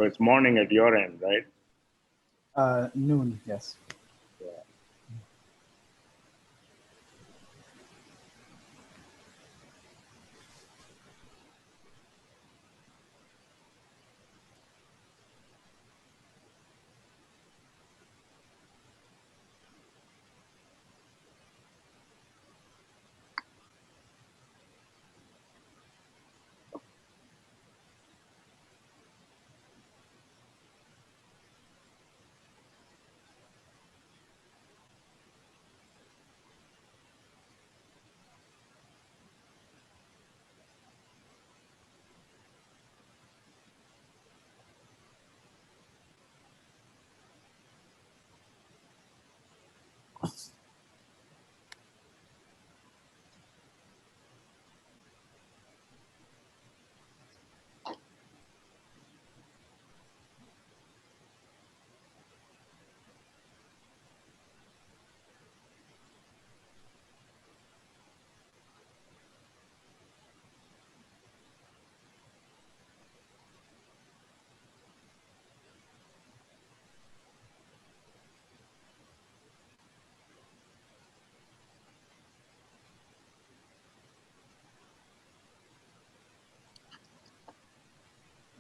So it's morning at your end, right? Noon, yes. Yeah.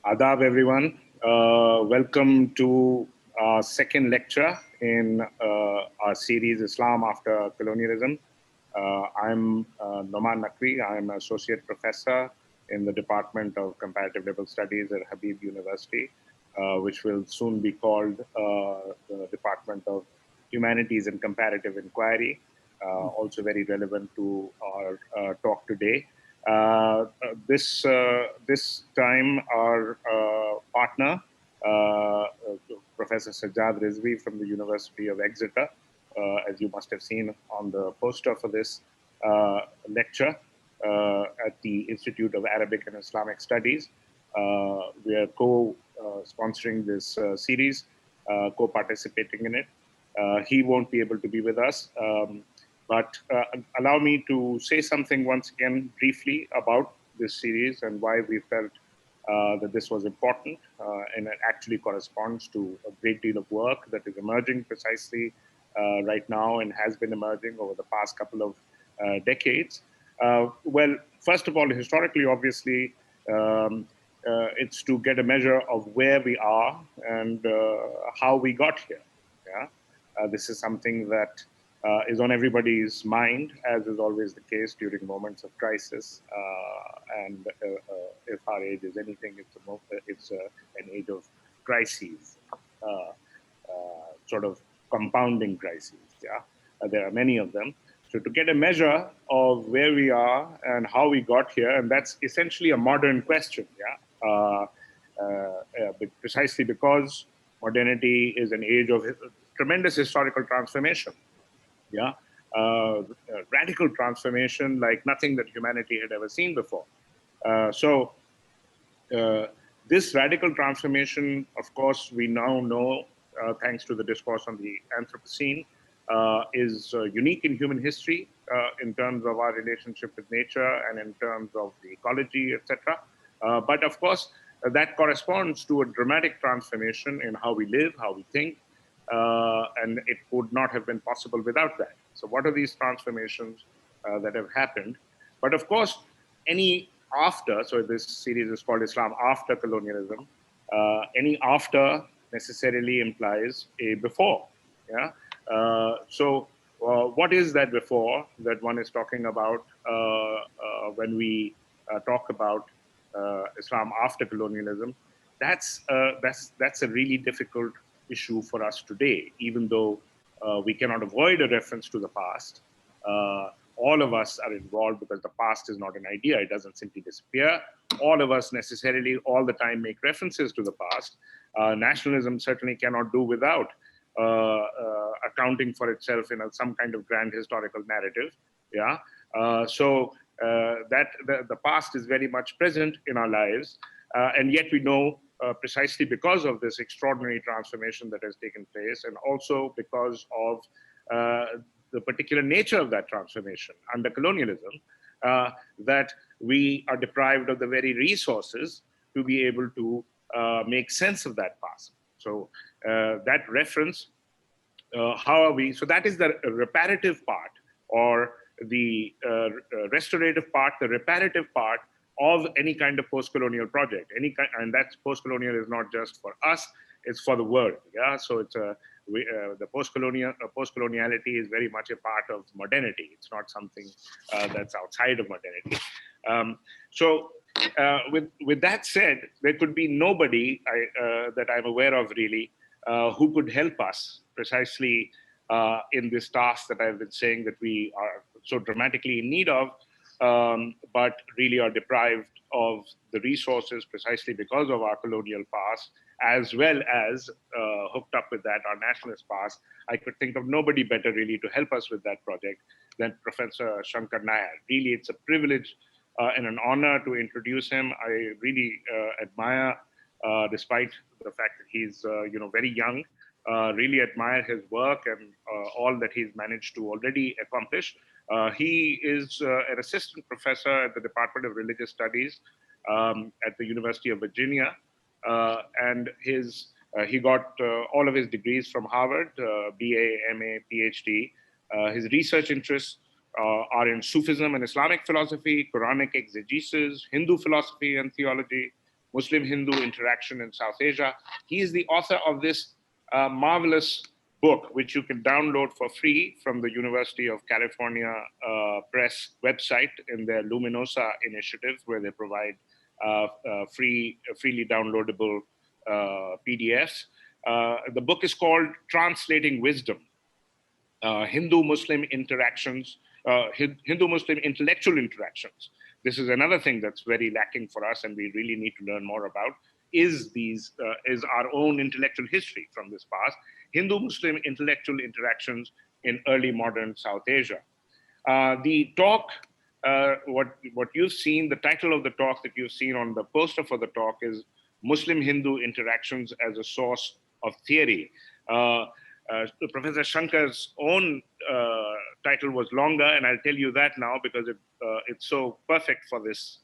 Adab, everyone. Welcome to our second lecture in our series, Islam After Colonialism. I'm Nauman Naqvi. I'm an associate professor in the Department of Comparative Liberal Studies at Habib University, which will soon be called the Department of Humanities and Comparative Inquiry, also very relevant to our talk today. This time, our partner, Professor Sajjad Rizvi from the University of Exeter, as you must have seen on the poster for this lecture at the Institute of Arabic and Islamic Studies. We are co-sponsoring this series, co-participating in it. He won't be able to be with us. But allow me to say something once again briefly about this series and why we felt that this was important, and it actually corresponds to a great deal of work that is emerging precisely right now and has been emerging over the past couple of decades. Well, first of all, historically, obviously, it's to get a measure of where we are and how we got here. Yeah, this is something that is on everybody's mind, as is always the case during moments of crisis. And if our age is anything, it's an age of crises, sort of compounding crises. Yeah, there are many of them. So to get a measure of where we are and how we got here, and that's essentially a modern question. Yeah, precisely because modernity is an age of tremendous historical transformation. Yeah, radical transformation like nothing that humanity had ever seen before. So this radical transformation, of course, we now know, thanks to the discourse on the Anthropocene, is unique in human history in terms of our relationship with nature and in terms of the ecology, etc. But of course, that corresponds to a dramatic transformation in how we live, how we think, and it would not have been possible without that. So what are these transformations that have happened? But of course, any after, so this series is called Islam After Colonialism, any after necessarily implies a before. Yeah. So what is that before that one is talking about when we talk about Islam after colonialism? That's a really difficult issue for us today, even though we cannot avoid a reference to the past. All of us are involved because the past is not an idea. It doesn't simply disappear. All of us necessarily all the time make references to the past. Nationalism certainly cannot do without accounting for itself in some kind of grand historical narrative. Yeah. So that the past is very much present in our lives. And yet we know precisely because of this extraordinary transformation that has taken place, and also because of the particular nature of that transformation under colonialism, that we are deprived of the very resources to be able to make sense of that past. So that reference, how are we? So that is the reparative part, or the restorative part, the reparative part of any kind of post-colonial project. And that's post-colonial is not just for us; it's for the world. Yeah. So it's the post-coloniality is very much a part of modernity. It's not something that's outside of modernity. So with that said, there could be nobody that I'm aware of really who could help us precisely in this task that I've been saying that we are so dramatically in need of, but really are deprived of the resources precisely because of our colonial past, as well as hooked up with that, our nationalist past. I could think of nobody better really to help us with that project than Professor Shankar Nair. Really, it's a privilege and an honor to introduce him. I really admire, despite the fact that he's very young, really admire his work and all that he's managed to already accomplish. He is an assistant professor at the Department of Religious Studies at the University of Virginia, and he got all of his degrees from Harvard, BA, MA, PhD. His research interests are in Sufism and Islamic philosophy, Quranic exegesis, Hindu philosophy and theology, Muslim-Hindu interaction in South Asia. He is the author of this marvelous book, which you can download for free from the University of California Press website in their Luminosa initiative, where they provide freely downloadable PDFs. The book is called Translating Wisdom, Hindu-Muslim interactions, Hindu-Muslim intellectual interactions. This is another thing that's very lacking for us, and we really need to learn more about, is our own intellectual history from this past, Hindu-Muslim intellectual interactions in early modern South Asia. The talk, what you've seen, the title of the talk that you've seen on the poster for the talk is Muslim-Hindu Interactions as a Source of Theory. Professor Shankar's own title was longer, and I'll tell you that now because it's so perfect for this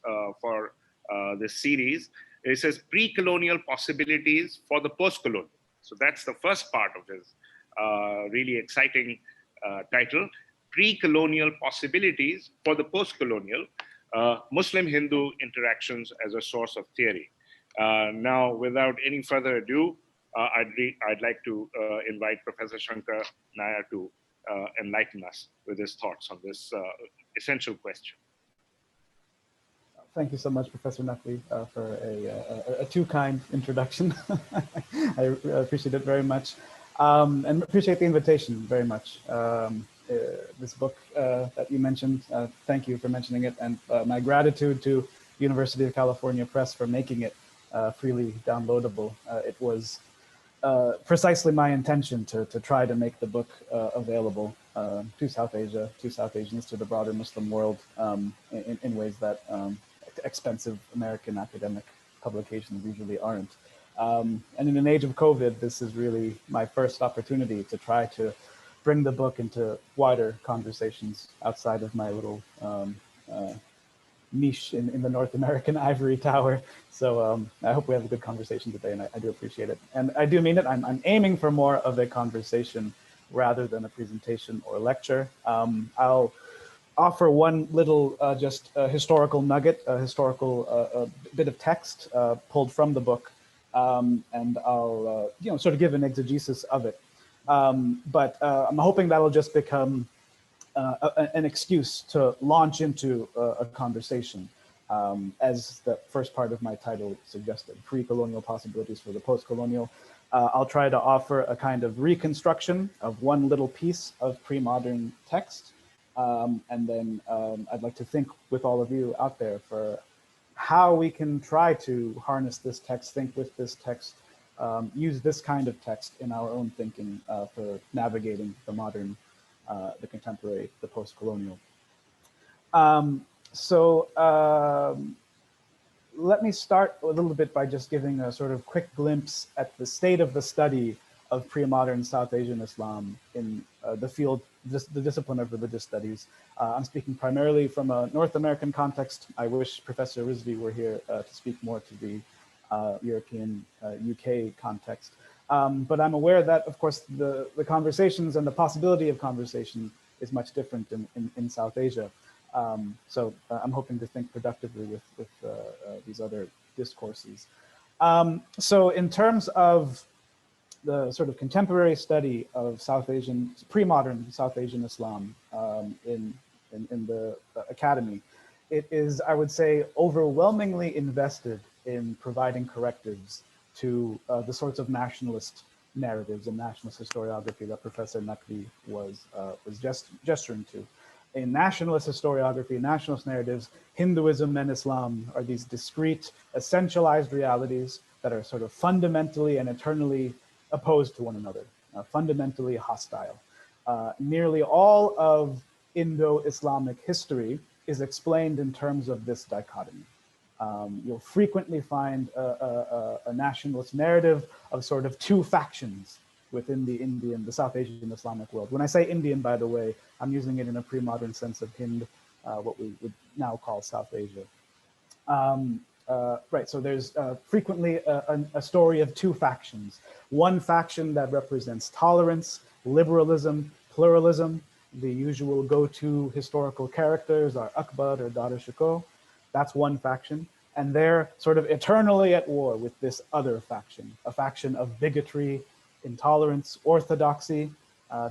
series. It says Pre-Colonial Possibilities for the Postcolonial. So that's the first part of his really exciting title, Pre-Colonial Possibilities for the Postcolonial, Muslim-Hindu Interactions as a Source of Theory. Now, without any further ado, I'd like to invite Professor Shankar Nair to enlighten us with his thoughts on this essential question. Thank you so much, Professor Naqvi, for a too kind introduction. I appreciate it very much, and appreciate the invitation very much. This book that you mentioned, thank you for mentioning it, and my gratitude to University of California Press for making it freely downloadable. It was precisely my intention to try to make the book available to South Asia, to South Asians, to the broader Muslim world in ways that expensive American academic publications usually aren't. And in an age of COVID, this is really my first opportunity to try to bring the book into wider conversations outside of my little niche in the North American ivory tower. So I hope we have a good conversation today, and I do appreciate it. And I do mean it. I'm aiming for more of a conversation rather than a presentation or lecture. I'll offer one little just historical nugget, a historical bit of text pulled from the book, and I'll sort of give an exegesis of it. But I'm hoping that'll just become an excuse to launch into a conversation, as the first part of my title suggested, Pre-Colonial Possibilities for the Postcolonial. I'll try to offer a kind of reconstruction of one little piece of pre-modern text, and then I'd like to think with all of you out there for how we can try to harness this text, think with this text, use this kind of text in our own thinking for navigating the modern, the contemporary, the post-colonial. Let me start a little bit by just giving a sort of quick glimpse at the state of the study of pre-modern South Asian Islam in the field, the discipline of religious studies. I'm speaking primarily from a North American context. I wish Professor Rizvi were here to speak more to the European, UK context. But I'm aware that, of course, the conversations and the possibility of conversation is much different in South Asia. So I'm hoping to think productively with these other discourses. So in terms of the sort of contemporary study of South Asian, pre-modern South Asian Islam in the academy, it is, I would say, overwhelmingly invested in providing correctives to the sorts of nationalist narratives and nationalist historiography that Professor Naqvi was just gesturing to. In nationalist historiography, nationalist narratives, Hinduism and Islam are these discrete, essentialized realities that are sort of fundamentally and eternally opposed to one another, fundamentally hostile. Nearly all of Indo-Islamic history is explained in terms of this dichotomy. You'll frequently find a nationalist narrative of sort of two factions within the South Asian Islamic world. When I say Indian, by the way, I'm using it in a pre-modern sense of Hind, what we would now call South Asia. Right, so there's frequently a story of two factions. One faction that represents tolerance, liberalism, pluralism. The usual go-to historical characters are Akbar or Dara Shikoh. That's one faction. And they're sort of eternally at war with this other faction, a faction of bigotry, intolerance, orthodoxy.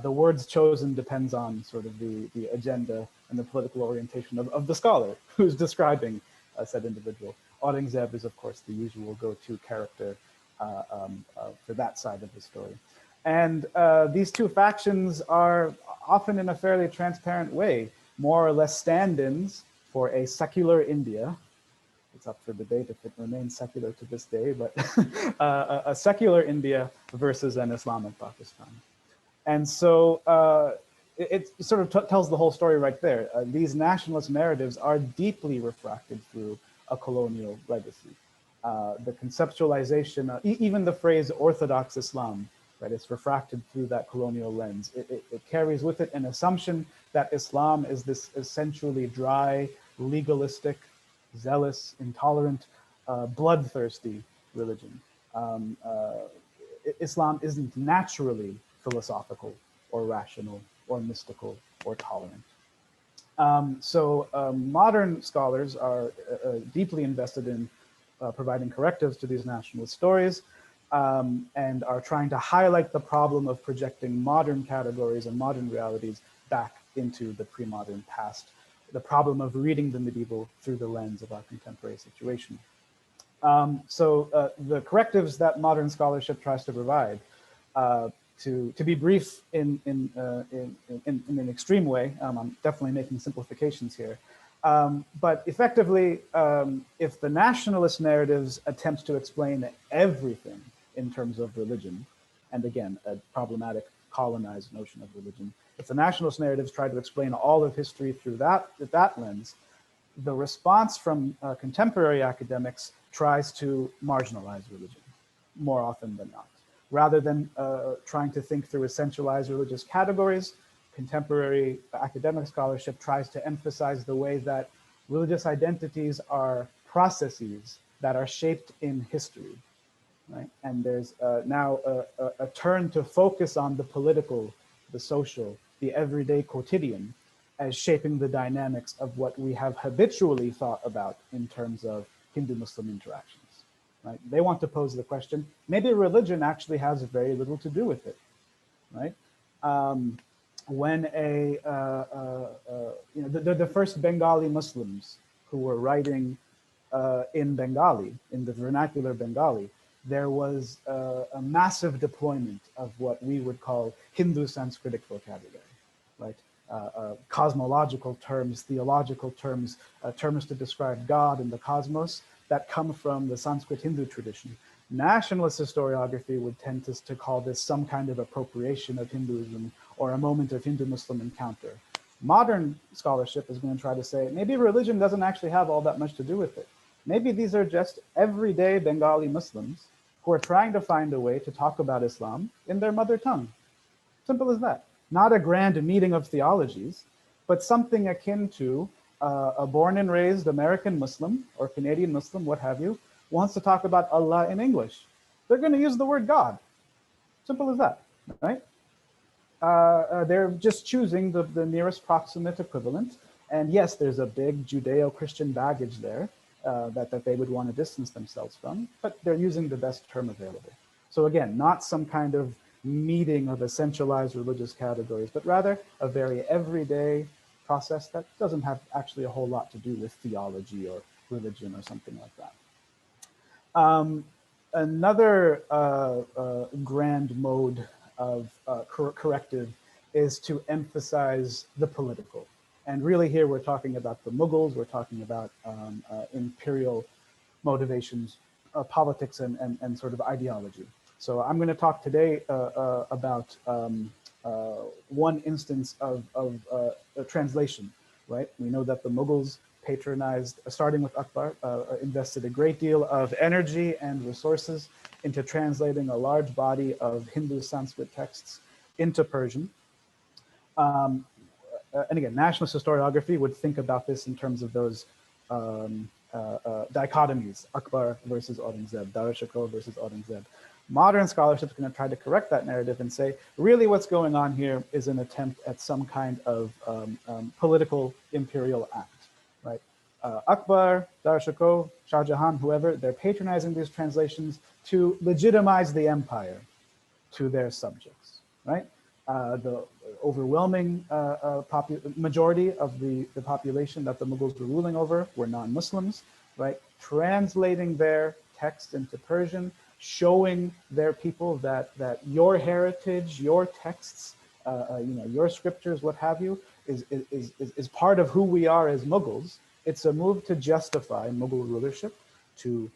The words chosen depends on sort of the agenda and the political orientation of the scholar who's describing said individual. Aurangzeb is, of course, the usual go-to character for that side of the story. And these two factions are often in a fairly transparent way, more or less stand-ins for a secular India. It's up for debate if it remains secular to this day, but a secular India versus an Islamic Pakistan. And so it sort of tells the whole story right there. These nationalist narratives are deeply refracted through a colonial legacy. The conceptualization, even the phrase Orthodox Islam, right, it's refracted through that colonial lens. It carries with it an assumption that Islam is this essentially dry, legalistic, zealous, intolerant, bloodthirsty religion. Islam isn't naturally philosophical or rational or mystical or tolerant. Modern scholars are deeply invested in providing correctives to these nationalist stories and are trying to highlight the problem of projecting modern categories and modern realities back into the pre-modern past, the problem of reading the medieval through the lens of our contemporary situation. The correctives that modern scholarship tries to provide, to be brief in an extreme way, I'm definitely making simplifications here, but effectively, if the nationalist narratives attempt to explain everything in terms of religion, and again, a problematic colonized notion of religion, if the nationalist narratives try to explain all of history through that lens, the response from contemporary academics tries to marginalize religion more often than not. Rather than trying to think through essentialized religious categories, contemporary academic scholarship tries to emphasize the way that religious identities are processes that are shaped in history, right? And there's now a turn to focus on the political, the social, the everyday quotidian as shaping the dynamics of what we have habitually thought about in terms of Hindu-Muslim interactions. Right? They want to pose the question, maybe religion actually has very little to do with it, right? When the first Bengali Muslims who were writing in Bengali, in the vernacular Bengali, there was a massive deployment of what we would call Hindu Sanskritic vocabulary, right? Cosmological terms, theological terms, terms to describe God and the cosmos that come from the Sanskrit Hindu tradition. Nationalist historiography would tend to call this some kind of appropriation of Hinduism or a moment of Hindu-Muslim encounter. Modern scholarship is going to try to say, maybe religion doesn't actually have all that much to do with it. Maybe these are just everyday Bengali Muslims who are trying to find a way to talk about Islam in their mother tongue. Simple as that. Not a grand meeting of theologies, but something akin to a born and raised American Muslim or Canadian Muslim, what have you, wants to talk about Allah in English, they're going to use the word God. Simple as that, right? They're just choosing the nearest proximate equivalent. And yes, there's a big Judeo-Christian baggage there that they would want to distance themselves from, but they're using the best term available. So again, not some kind of meeting of essentialized religious categories, but rather a very everyday process that doesn't have actually a whole lot to do with theology or religion or something like that. Another grand mode of corrective is to emphasize the political. And really here we're talking about the Mughals, we're talking about imperial motivations, politics and sort of ideology. So I'm going to talk today about one instance of a translation, right? We know that the Mughals patronized, starting with Akbar, invested a great deal of energy and resources into translating a large body of Hindu Sanskrit texts into Persian. And again, nationalist historiography would think about this in terms of those dichotomies, Akbar versus Aurangzeb, Darashikoh versus Aurangzeb. Modern scholarship is going to try to correct that narrative and say, really what's going on here is an attempt at some kind of political imperial act, right? Akbar, Darashikoh, Shah Jahan, whoever, they're patronizing these translations to legitimize the empire to their subjects, right? The overwhelming majority of the population that the Mughals were ruling over were non-Muslims, right? Translating their text into Persian, showing their people that your heritage, your texts, your scriptures, what have you, is part of who we are as Mughals. It's a move to justify Mughal rulership to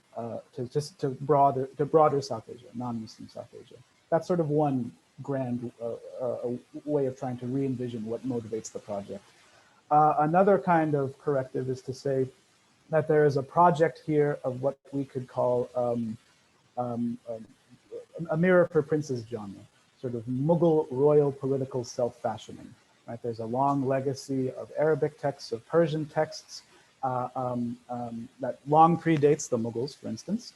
broader South Asia, non-Muslim South Asia. That's sort of one grand way of trying to re-envision what motivates the project. Another kind of corrective is to say that there is a project here of what we could call a mirror for princes genre, sort of Mughal royal political self-fashioning. Right? There's a long legacy of Arabic texts, of Persian texts that long predates the Mughals, for instance,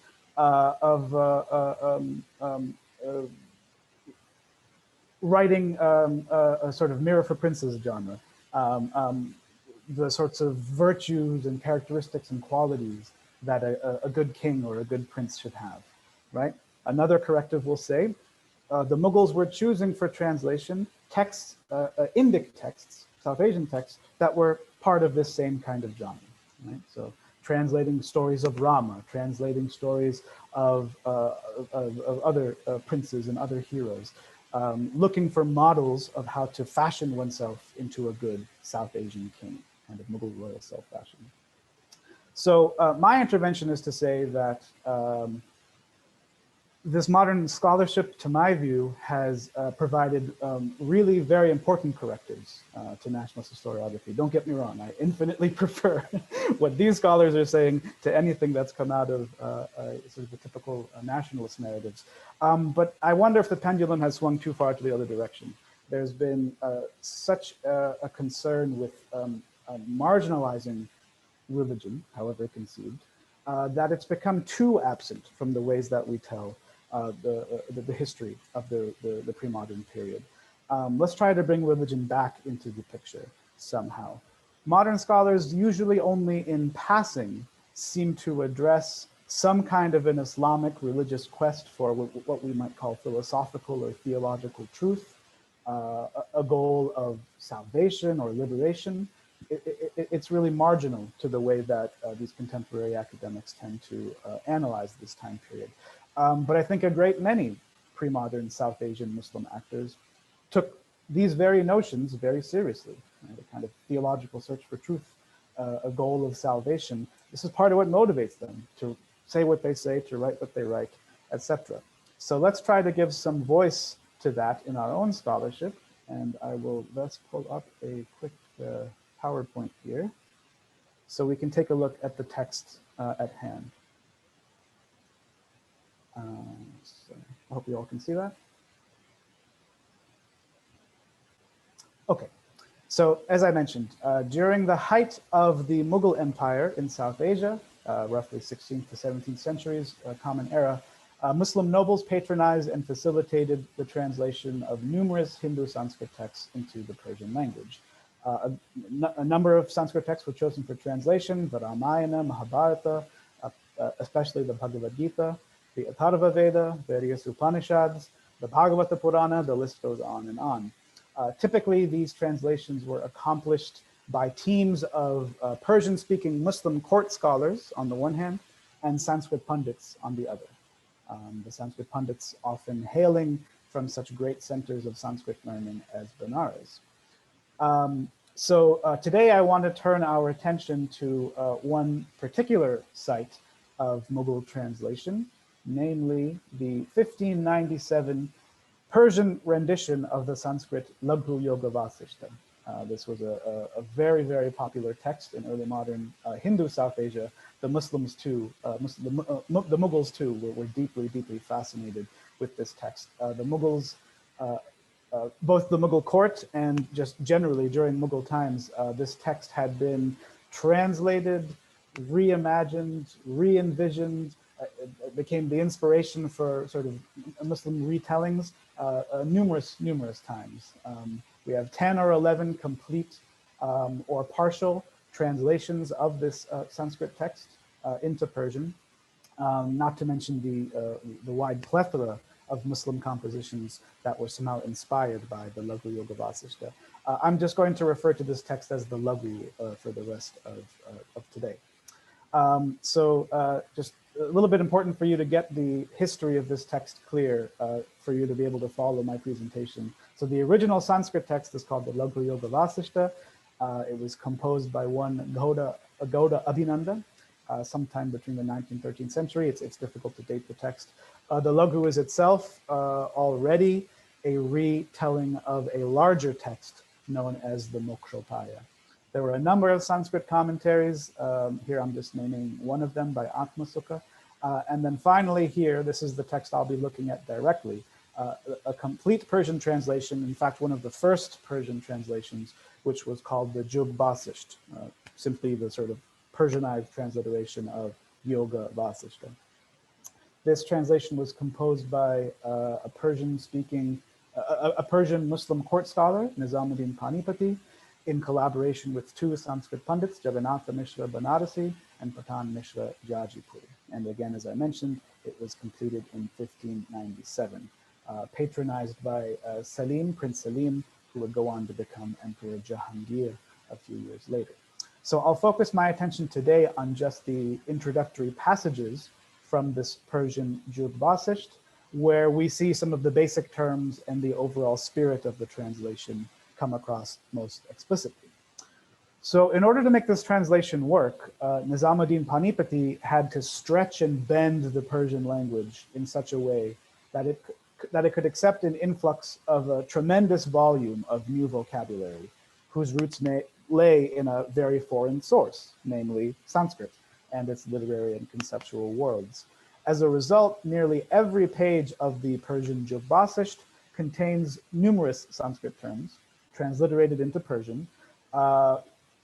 writing a sort of mirror for princes genre, the sorts of virtues and characteristics and qualities that a good king or a good prince should have, right? Another corrective will say, the Mughals were choosing for translation texts, Indic texts, South Asian texts that were part of this same kind of genre, right? So translating stories of Rama, translating stories of other princes and other heroes, looking for models of how to fashion oneself into a good South Asian king, kind of Mughal royal self-fashion. So my intervention is to say that this modern scholarship, to my view, has provided really very important correctives to nationalist historiography. Don't get me wrong, I infinitely prefer what these scholars are saying to anything that's come out of sort of the typical nationalist narratives. But I wonder if the pendulum has swung too far to the other direction. There's been such a concern with marginalizing religion, however conceived, that it's become too absent from the ways that we tell the history of the pre-modern period. Let's try to bring religion back into the picture somehow. Modern scholars usually only in passing seem to address some kind of an Islamic religious quest for what we might call philosophical or theological truth, a goal of salvation or liberation. It's really marginal to the way that these contemporary academics tend to analyze this time period. But I think a great many pre-modern South Asian Muslim actors took these very notions very seriously, right? A kind of theological search for truth, a goal of salvation. This is part of what motivates them to say what they say, to write what they write, etc. So let's try to give some voice to that in our own scholarship. And I will thus pull up a quick PowerPoint here so we can take a look at the text at hand. So I hope you all can see that. Okay, so as I mentioned, during the height of the Mughal Empire in South Asia, roughly 16th to 17th centuries, Common Era, Muslim nobles patronized and facilitated the translation of numerous Hindu Sanskrit texts into the Persian language. A number of Sanskrit texts were chosen for translation: the Ramayana, Mahabharata, especially the Bhagavad Gita, the Atharva Veda, various Upanishads, the Bhagavata Purana, the list goes on and on. Typically, these translations were accomplished by teams of Persian-speaking Muslim court scholars on the one hand, and Sanskrit pundits on the other. The Sanskrit pundits often hailing from such great centers of Sanskrit learning as Benares. Today I want to turn our attention to one particular site of Mughal translation, namely the 1597 Persian rendition of the Sanskrit Raghu-Yoga-Vasistha. This was a very, very popular text in early modern Hindu South Asia. The Muslims too, the Mughals too, were deeply, deeply fascinated with this text. The Mughals, both the Mughal court and just generally during Mughal times, this text had been translated, reimagined, re-envisioned. It became the inspiration for sort of Muslim retellings numerous times. We have 10 or 11 complete or partial translations of this Sanskrit text into Persian, not to mention the wide plethora of Muslim compositions that were somehow inspired by the Raghu-Yoga-Vasistha. I'm just going to refer to this text as the Raghu for the rest of today. Just a little bit important for you to get the history of this text clear for you to be able to follow my presentation. So the original Sanskrit text is called the Raghu-Yoga-Vasistha. It was composed by one Gauda Abhinanda sometime between the 19th and 13th century. It's difficult to date the text. The Raghu is itself already a retelling of a larger text known as the Mokshopaya. There were a number of Sanskrit commentaries. Here I'm just naming one of them by Atmasukha. And then finally here, this is the text I'll be looking at directly, a complete Persian translation, in fact, one of the first Persian translations, which was called the Jug-Vasisht, simply the sort of Persianized transliteration of Yoga Vasishtha. This translation was composed by a Persian-speaking, a Persian Muslim court scholar, Nizamuddin Panipati, in collaboration with two Sanskrit pundits, Jagannatha Mishra Banarasi and Patan Mishra Jajipuri. And again, as I mentioned, it was completed in 1597, patronized by Prince Salim, who would go on to become Emperor Jahangir a few years later. So I'll focus my attention today on just the introductory passages from this Persian Jug-Vasisht, where we see some of the basic terms and the overall spirit of the translation come across most explicitly. So in order to make this translation work, Nizamuddin Panipati had to stretch and bend the Persian language in such a way that it could accept an influx of a tremendous volume of new vocabulary, whose roots lay in a very foreign source, namely Sanskrit and its literary and conceptual worlds. As a result, nearly every page of the Persian Jug-Vasisht contains numerous Sanskrit terms, transliterated into Persian,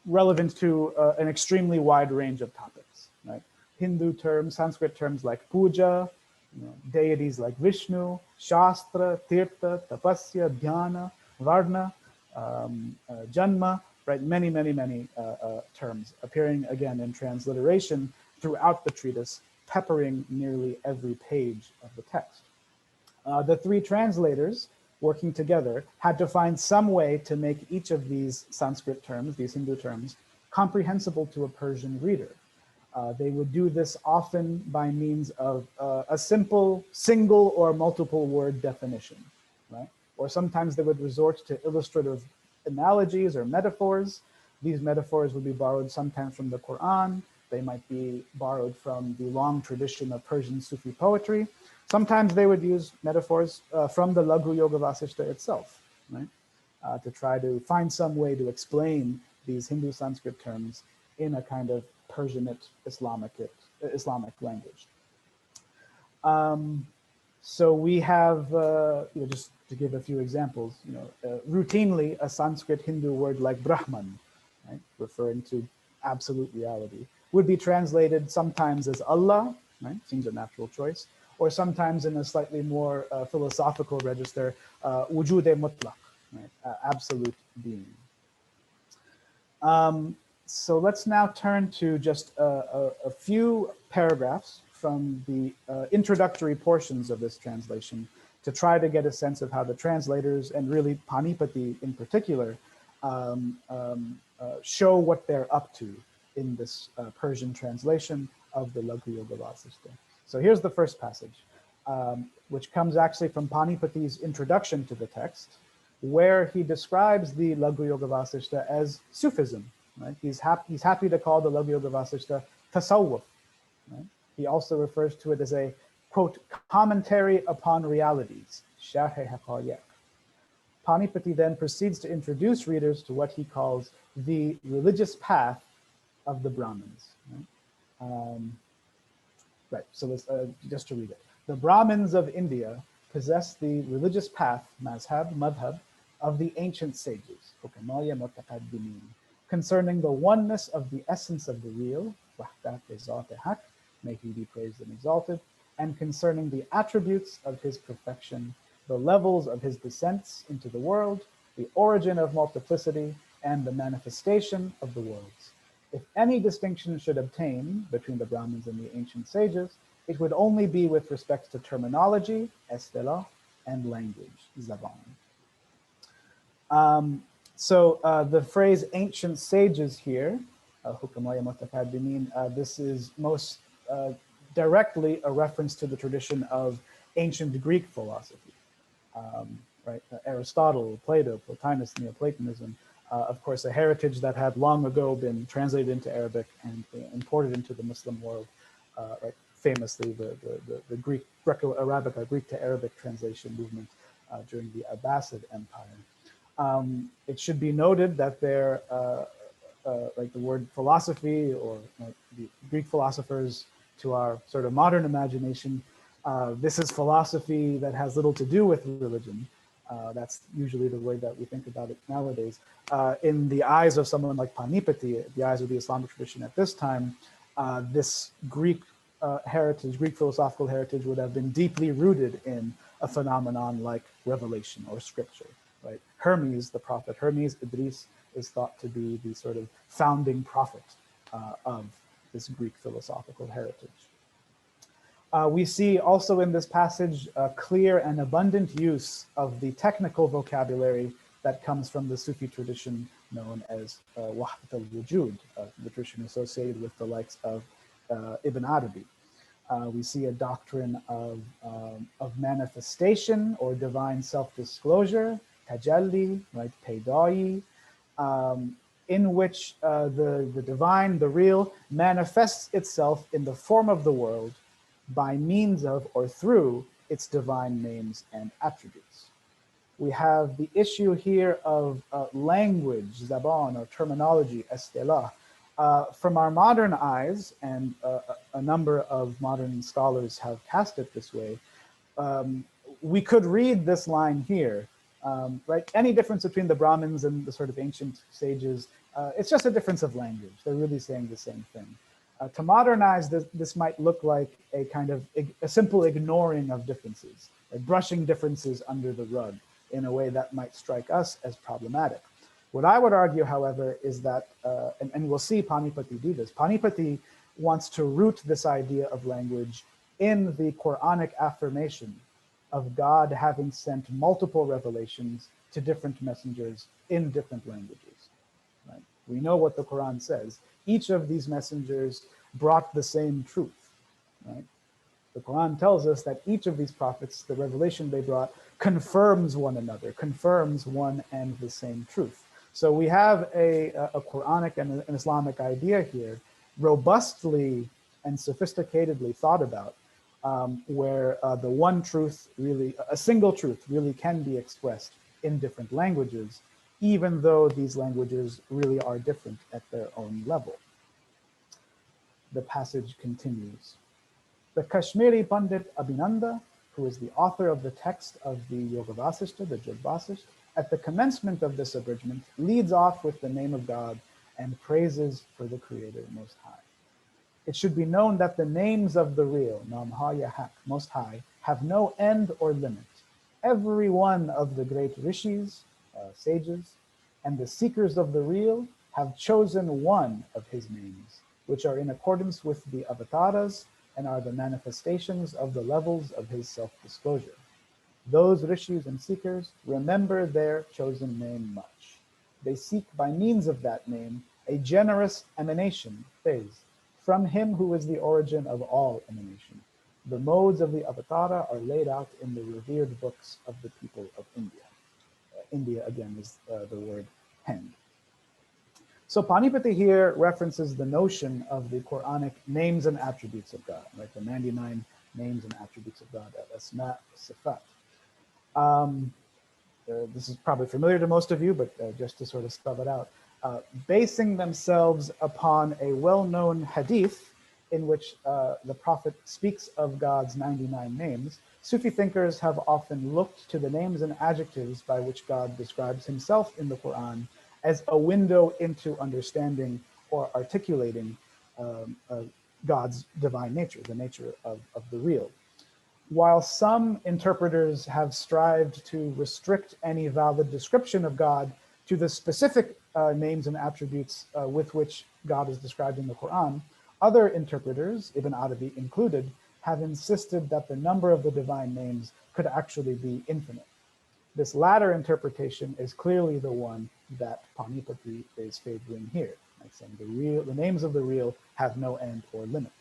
relevant to an extremely wide range of topics, right? Hindu terms, Sanskrit terms like puja, deities like Vishnu, Shastra, Tirtha, Tapasya, Dhyana, Varna, Janma, right? Many terms appearing again in transliteration throughout the treatise, peppering nearly every page of the text. The three translators working together had to find some way to make each of these Sanskrit terms, these Hindu terms, comprehensible to a Persian reader. They would do this often by means of a simple single or multiple word definition, right? Or sometimes they would resort to illustrative analogies or metaphors. These metaphors would be borrowed sometimes from the Quran. They might be borrowed from the long tradition of Persian Sufi poetry. Sometimes they would use metaphors from the Raghu-Yoga-Vasistha itself, right? To try to find some way to explain these Hindu Sanskrit terms in a kind of Persianate Islamic language. So we have, just to give a few examples, routinely a Sanskrit Hindu word like Brahman, right, referring to absolute reality, would be translated sometimes as Allah, right? Seems a natural choice, or sometimes in a slightly more philosophical register, wujude mutlaq, right? Absolute being. So let's now turn to just a few paragraphs from the introductory portions of this translation to try to get a sense of how the translators, and really Panipati in particular, show what they're up to in this Persian translation of the Raghu-Yoga-Vasistha. So here's the first passage, which comes actually from Panipati's introduction to the text, where he describes the Raghu-Yoga-Vasistha as Sufism. Right? He's happy to call the Raghu-Yoga-Vasistha tasawwuf. Right? He also refers to it as a, quote, commentary upon realities, sharh haqa'iq. Panipati then proceeds to introduce readers to what he calls the religious path of the Brahmins. Right, so let's, just to read it. The Brahmins of India possess the religious path, madhab, of the ancient sages, concerning the oneness of the essence of the real, may he be praised and exalted, and concerning the attributes of his perfection, the levels of his descents into the world, the origin of multiplicity, and the manifestation of the worlds. If any distinction should obtain between the Brahmins and the ancient sages, it would only be with respect to terminology, istilah, and language, zaban. So the phrase ancient sages here, this is most directly a reference to the tradition of ancient Greek philosophy. Right? Aristotle, Plato, Plotinus, Neoplatonism, of course, a heritage that had long ago been translated into Arabic and imported into the Muslim world, right? Famously the Greek, Greco-Arabic, Greek to Arabic translation movement during the Abbasid Empire. It should be noted that there, like the word philosophy, or the Greek philosophers to our sort of modern imagination, this is philosophy that has little to do with religion. That's usually the way that we think about it nowadays. In the eyes of someone like Panipati, the eyes of the Islamic tradition at this time, this Greek heritage, Greek philosophical heritage, would have been deeply rooted in a phenomenon like revelation or scripture. Right? Hermes, the prophet Hermes Idris, is thought to be the sort of founding prophet of this Greek philosophical heritage. We see also in this passage a clear and abundant use of the technical vocabulary that comes from the Sufi tradition known as Wahdat al-Wujud, the tradition associated with the likes of Ibn Arabi. We see a doctrine of manifestation or divine self-disclosure, tajalli, right, peidai, in which the divine, the real, manifests itself in the form of the world by means of or through its divine names and attributes. We have the issue here of language, zaban, or terminology, istilah. From our modern eyes, and a number of modern scholars have cast it this way, we could read this line here, right? Any difference between the Brahmins and the sort of ancient sages, it's just a difference of language. They're really saying the same thing. To modernize this might look like a kind of a simple ignoring of differences, like brushing differences under the rug in a way that might strike us as problematic. What I would argue, however, is that, and we'll see Panipati do this, Panipati wants to root this idea of language in the Quranic affirmation of God having sent multiple revelations to different messengers in different languages. Right? We know what the Quran says. Each of these messengers brought the same truth. Right? The Quran tells us that each of these prophets, the revelation they brought, confirms one another, confirms one and the same truth. So we have a Quranic and an Islamic idea here, robustly and sophisticatedly thought about, where the one truth really, a single truth really can be expressed in different languages, even though these languages really are different at their own level. The passage continues. The Kashmiri Pandit Abhinanda, who is the author of the text of the Yoga-Vasistha, the Jog-Vasistha, at the commencement of this abridgment, leads off with the name of God and praises for the Creator Most High. It should be known that the names of the real, Nam Ha Yahak, Most High, have no end or limit. Every one of the great rishis, sages, and the seekers of the real have chosen one of his names, which are in accordance with the avatars and are the manifestations of the levels of his self-disclosure. Those rishis and seekers remember their chosen name much. They seek by means of that name a generous emanation, phase, from him who is the origin of all emanation. The modes of the avatara are laid out in the revered books of the people of India. India, again, is the word Hind. So Panipati here references the notion of the Quranic names and attributes of God, right? The 99 names and attributes of God, Asma, Sifat. This is probably familiar to most of you, but just to sort of spell it out, basing themselves upon a well-known hadith in which the Prophet speaks of God's 99 names, Sufi thinkers have often looked to the names and adjectives by which God describes himself in the Quran as a window into understanding or articulating God's divine nature, the nature of the real. While some interpreters have strived to restrict any valid description of God to the specific names and attributes with which God is described in the Quran, other interpreters, Ibn Arabi included, have insisted that the number of the divine names could actually be infinite. This latter interpretation is clearly the one that Panipati is favoring here, like saying the names of the real have no end or limit.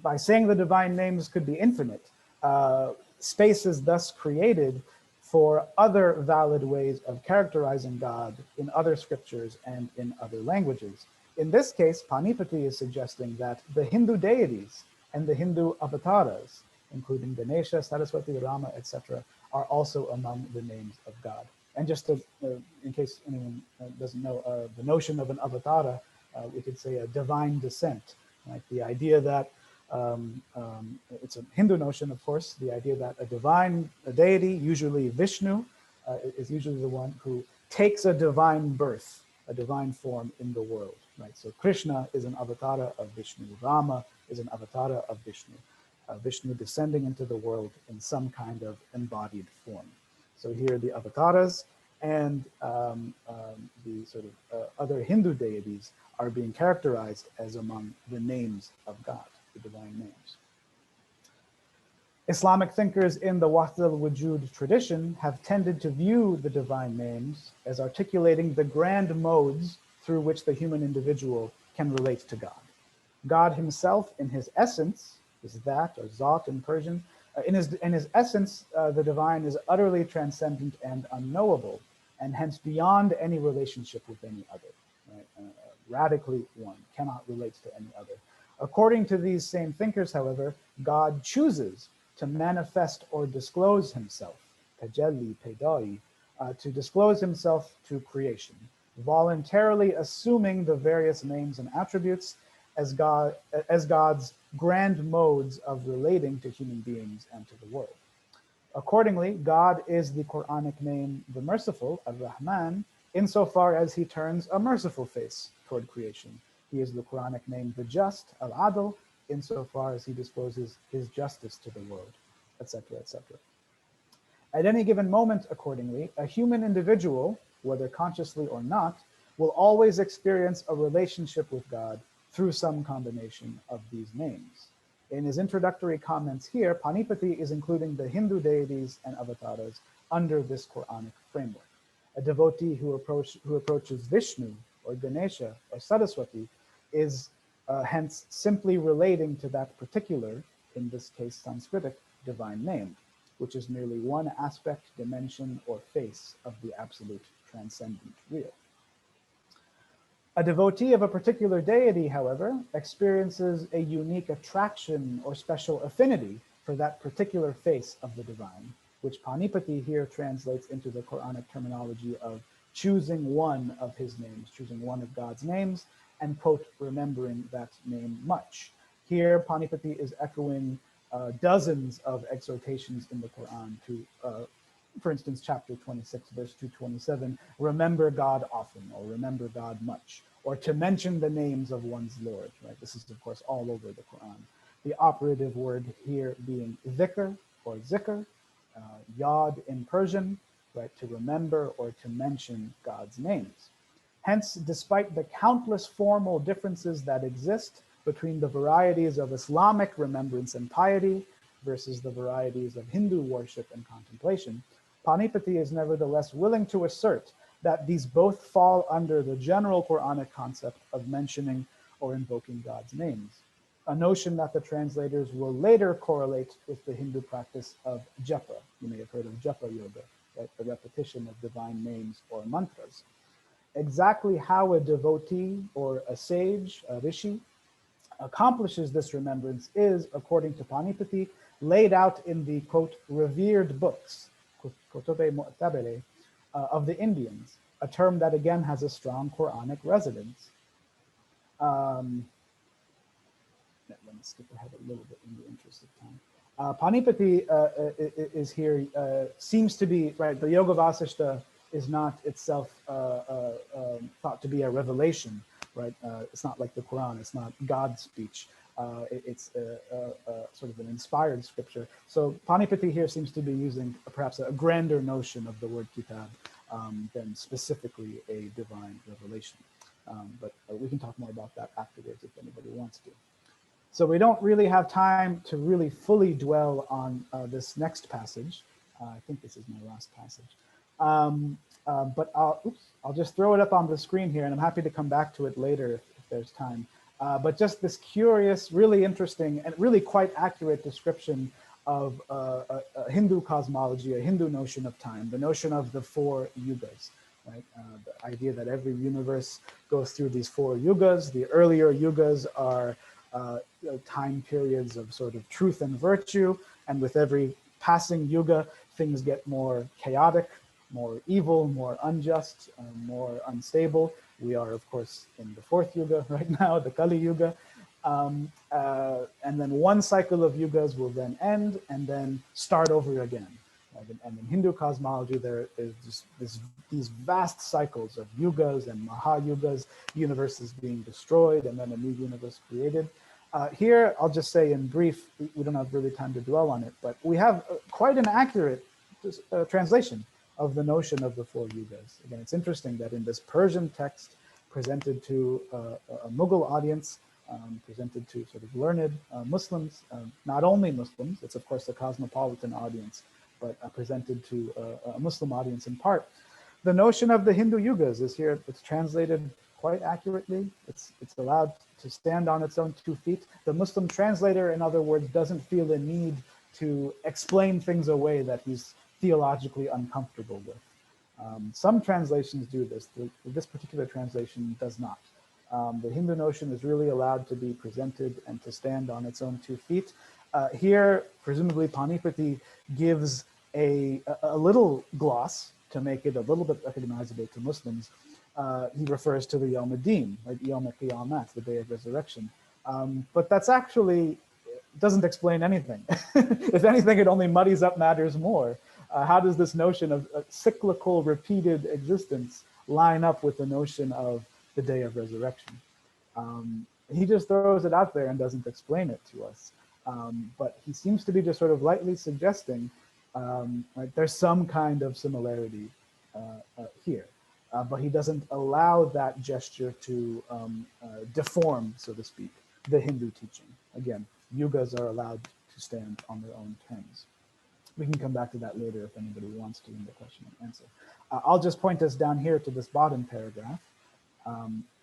By saying the divine names could be infinite, space is thus created for other valid ways of characterizing God in other scriptures and in other languages. In this case, Panipati is suggesting that the Hindu deities and the Hindu avatars, including Ganesha, Saraswati, Rama, etc., are also among the names of God. And just to, in case anyone doesn't know, the notion of an avatara, we could say a divine descent, like the idea that it's a Hindu notion, of course, the idea that a deity, usually Vishnu, is usually the one who takes a divine birth, a divine form in the world, right? So Krishna is an avatara of Vishnu. Rama is an avatara of Vishnu. Vishnu descending into the world in some kind of embodied form. So here the avatars and the sort of other Hindu deities are being characterized as among the names of God, the divine names. Islamic thinkers in the Wahd al-Wujud tradition have tended to view the divine names as articulating the grand modes through which the human individual can relate to God. God himself, in his essence, is that, or Zat in Persian, in his essence, the divine is utterly transcendent and unknowable, and hence beyond any relationship with any other. Right? Radically one, cannot relate to any other. According to these same thinkers, however, God chooses to manifest or disclose himself, tajalli, pedai, to disclose himself to creation, voluntarily assuming the various names and attributes as God's grand modes of relating to human beings and to the world. Accordingly, God is the Quranic name, the merciful, Ar-Rahman, insofar as he turns a merciful face toward creation. He is the Quranic name, the just, Al-Adl, insofar as he discloses his justice to the world, etc., etc. At any given moment, accordingly, a human individual, whether consciously or not, will always experience a relationship with God through some combination of these names. In his introductory comments here, Panipati is including the Hindu deities and avatars under this Quranic framework. A devotee who approaches Vishnu or Ganesha or Saraswati is hence simply relating to that particular, in this case Sanskritic, divine name, which is merely one aspect, dimension, or face of the absolute transcendent real. A devotee of a particular deity, however, experiences a unique attraction or special affinity for that particular face of the divine, which Panipati here translates into the Quranic terminology of choosing one of his names, choosing one of God's names, and, quote, remembering that name much. Here, Panipati is echoing dozens of exhortations in the Quran to, for instance, chapter 26, verse 227, remember God often, or remember God much, or to mention the names of one's Lord, right? This is, of course, all over the Quran. The operative word here being dhikr or zikr, yad in Persian, right, to remember or to mention God's names. Hence, despite the countless formal differences that exist between the varieties of Islamic remembrance and piety versus the varieties of Hindu worship and contemplation, Panipati is nevertheless willing to assert that these both fall under the general Quranic concept of mentioning or invoking God's names, a notion that the translators will later correlate with the Hindu practice of japa. You may have heard of japa yoga, right? The repetition of divine names or mantras. Exactly how a devotee or a sage, a rishi, accomplishes this remembrance is, according to Panipati, laid out in the, quote, revered books, of the Indians, a term that again has a strong Quranic resonance. Let me skip ahead a little bit in the interest of time. Panipati is here, seems to be, right, the Yoga-Vasistha is not itself thought to be a revelation, right? It's not like the Quran, it's not God's speech. It's sort of an inspired scripture. So Panipati here seems to be using perhaps a grander notion of the word kitab than specifically a divine revelation. But we can talk more about that afterwards if anybody wants to. So we don't really have time to really fully dwell on this next passage. I think this is my last passage. But I'll just throw it up on the screen here, and I'm happy to come back to it later if there's time. But just this curious, really interesting, and really quite accurate description of a Hindu cosmology, a Hindu notion of time, the notion of the four yugas, right? The idea that every universe goes through these four yugas. The earlier yugas are time periods of sort of truth and virtue, and with every passing yuga, things get more chaotic, more evil, more unjust, more unstable. We are, of course, in the fourth yuga right now, the Kali Yuga. And then one cycle of yugas will then end and then start over again. And in Hindu cosmology, there is just these vast cycles of yugas and mahayugas, universes being destroyed and then a new universe created. Here, I'll just say in brief, we don't have really time to dwell on it, but we have quite an accurate translation of the notion of the four yugas. Again, it's interesting that in this Persian text presented to a Mughal audience, presented to sort of learned Muslims, not only Muslims, it's of course a cosmopolitan audience, but presented to a Muslim audience in part. The notion of the Hindu yugas is here, it's translated quite accurately. It's allowed to stand on its own 2 feet. The Muslim translator, in other words, doesn't feel the need to explain things away that he's theologically uncomfortable with. Some translations do this. This particular translation does not. The Hindu notion is really allowed to be presented and to stand on its own 2 feet. Here, presumably, Panipati gives a little gloss to make it a little bit recognizable to Muslims. He refers to the Yom Ad-Din, like Yom Qiyamah, the day of resurrection. But that's actually doesn't explain anything. If anything, it only muddies up matters more. How does this notion of a cyclical, repeated existence line up with the notion of the day of resurrection? He just throws it out there and doesn't explain it to us. But he seems to be just sort of lightly suggesting right, there's some kind of similarity here. But he doesn't allow that gesture to deform, so to speak, the Hindu teaching. Again, yugas are allowed to stand on their own terms. We can come back to that later if anybody wants to in the question and answer. I'll just point us down here to this bottom paragraph.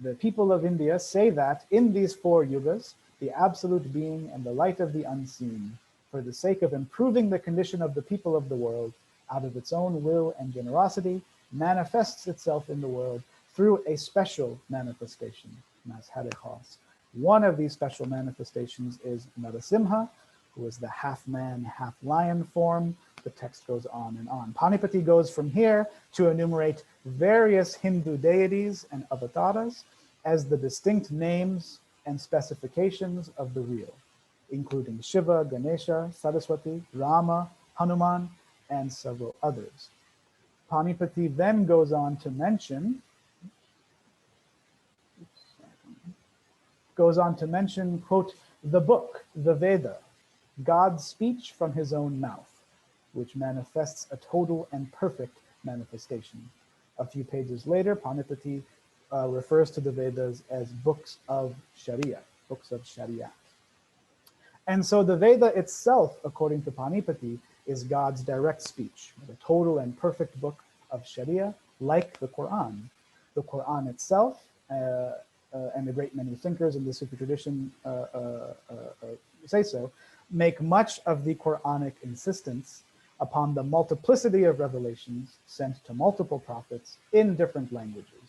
The people of India say that in these four yugas, the absolute being and the light of the unseen, for the sake of improving the condition of the people of the world, out of its own will and generosity, manifests itself in the world through a special manifestation, Mazhar-e-Khas. One of these special manifestations is Narasimha, who is the half-man, half-lion form. The text goes on and on. Panipati goes from here to enumerate various Hindu deities and avatars as the distinct names and specifications of the real, including Shiva, Ganesha, Saraswati, Rama, Hanuman, and several others. Panipati then goes on to mention goes on to mention, quote, the book, the Veda, God's speech from his own mouth, which manifests a total and perfect manifestation. A few pages later, Panipati refers to the Vedas as books of Sharia, books of Sharia. And so the Veda itself, according to Panipati, is God's direct speech, the total and perfect book of Sharia, like the Quran. The Quran itself, and a great many thinkers in the Sufi tradition say so, make much of the Quranic insistence upon the multiplicity of revelations sent to multiple prophets in different languages.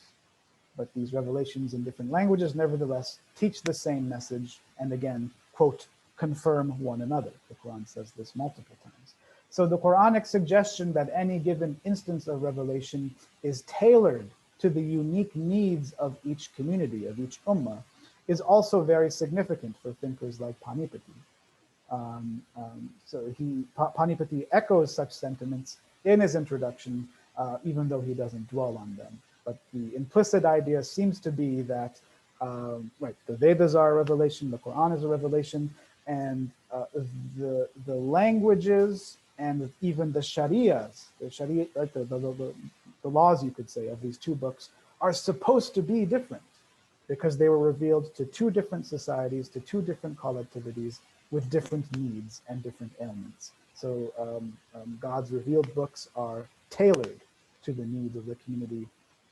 But these revelations in different languages nevertheless teach the same message and again, quote, confirm one another. The Quran says this multiple times. So the Quranic suggestion that any given instance of revelation is tailored to the unique needs of each community, of each ummah, is also very significant for thinkers like Panipati. So Panipati echoes such sentiments in his introduction, even though he doesn't dwell on them. But the implicit idea seems to be that, right, the Vedas are a revelation, the Quran is a revelation, and the languages and even the Sharias, like the laws, you could say, of these two books are supposed to be different because they were revealed to two different societies, to two different collectivities with different needs and different ailments. So God's revealed books are tailored to the needs of the community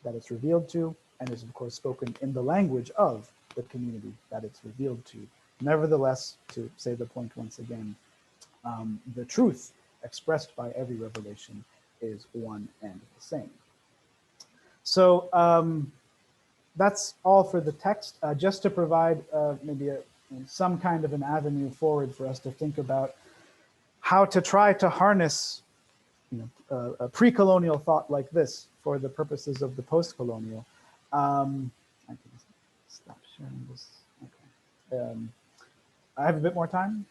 that it's revealed to, and is of course spoken in the language of the community that it's revealed to. Nevertheless, to say the point once again, the truth expressed by every revelation is one and the same. So that's all for the text. Just to provide maybe some kind of an avenue forward for us to think about how to try to harness a pre-colonial thought like this for the purposes of the post-colonial. I can stop sharing this. Okay. I have a bit more time.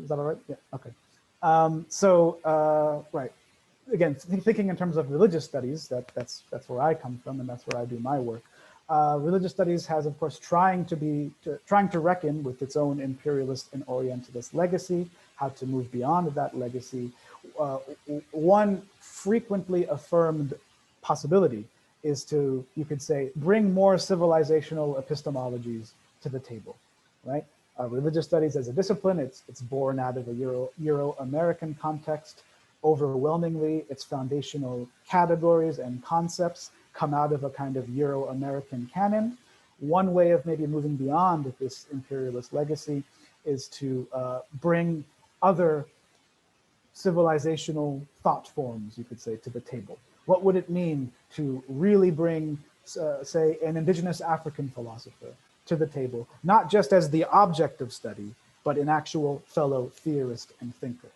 Is that all right? Yeah. Okay. Right. Again, thinking in terms of religious studies, that's where I come from, and that's where I do my work. Religious studies has, of course, trying to reckon with its own imperialist and Orientalist legacy, how to move beyond that legacy. One frequently affirmed possibility is to, you could say, bring more civilizational epistemologies to the table, right? Religious studies as a discipline, it's born out of a Euro-American context. Overwhelmingly, its foundational categories and concepts come out of a kind of Euro-American canon. One way of maybe moving beyond this imperialist legacy is to bring other civilizational thought forms, you could say, to the table. What would it mean to really bring, say, an indigenous African philosopher to the table, not just as the object of study, but an actual fellow theorist and thinker?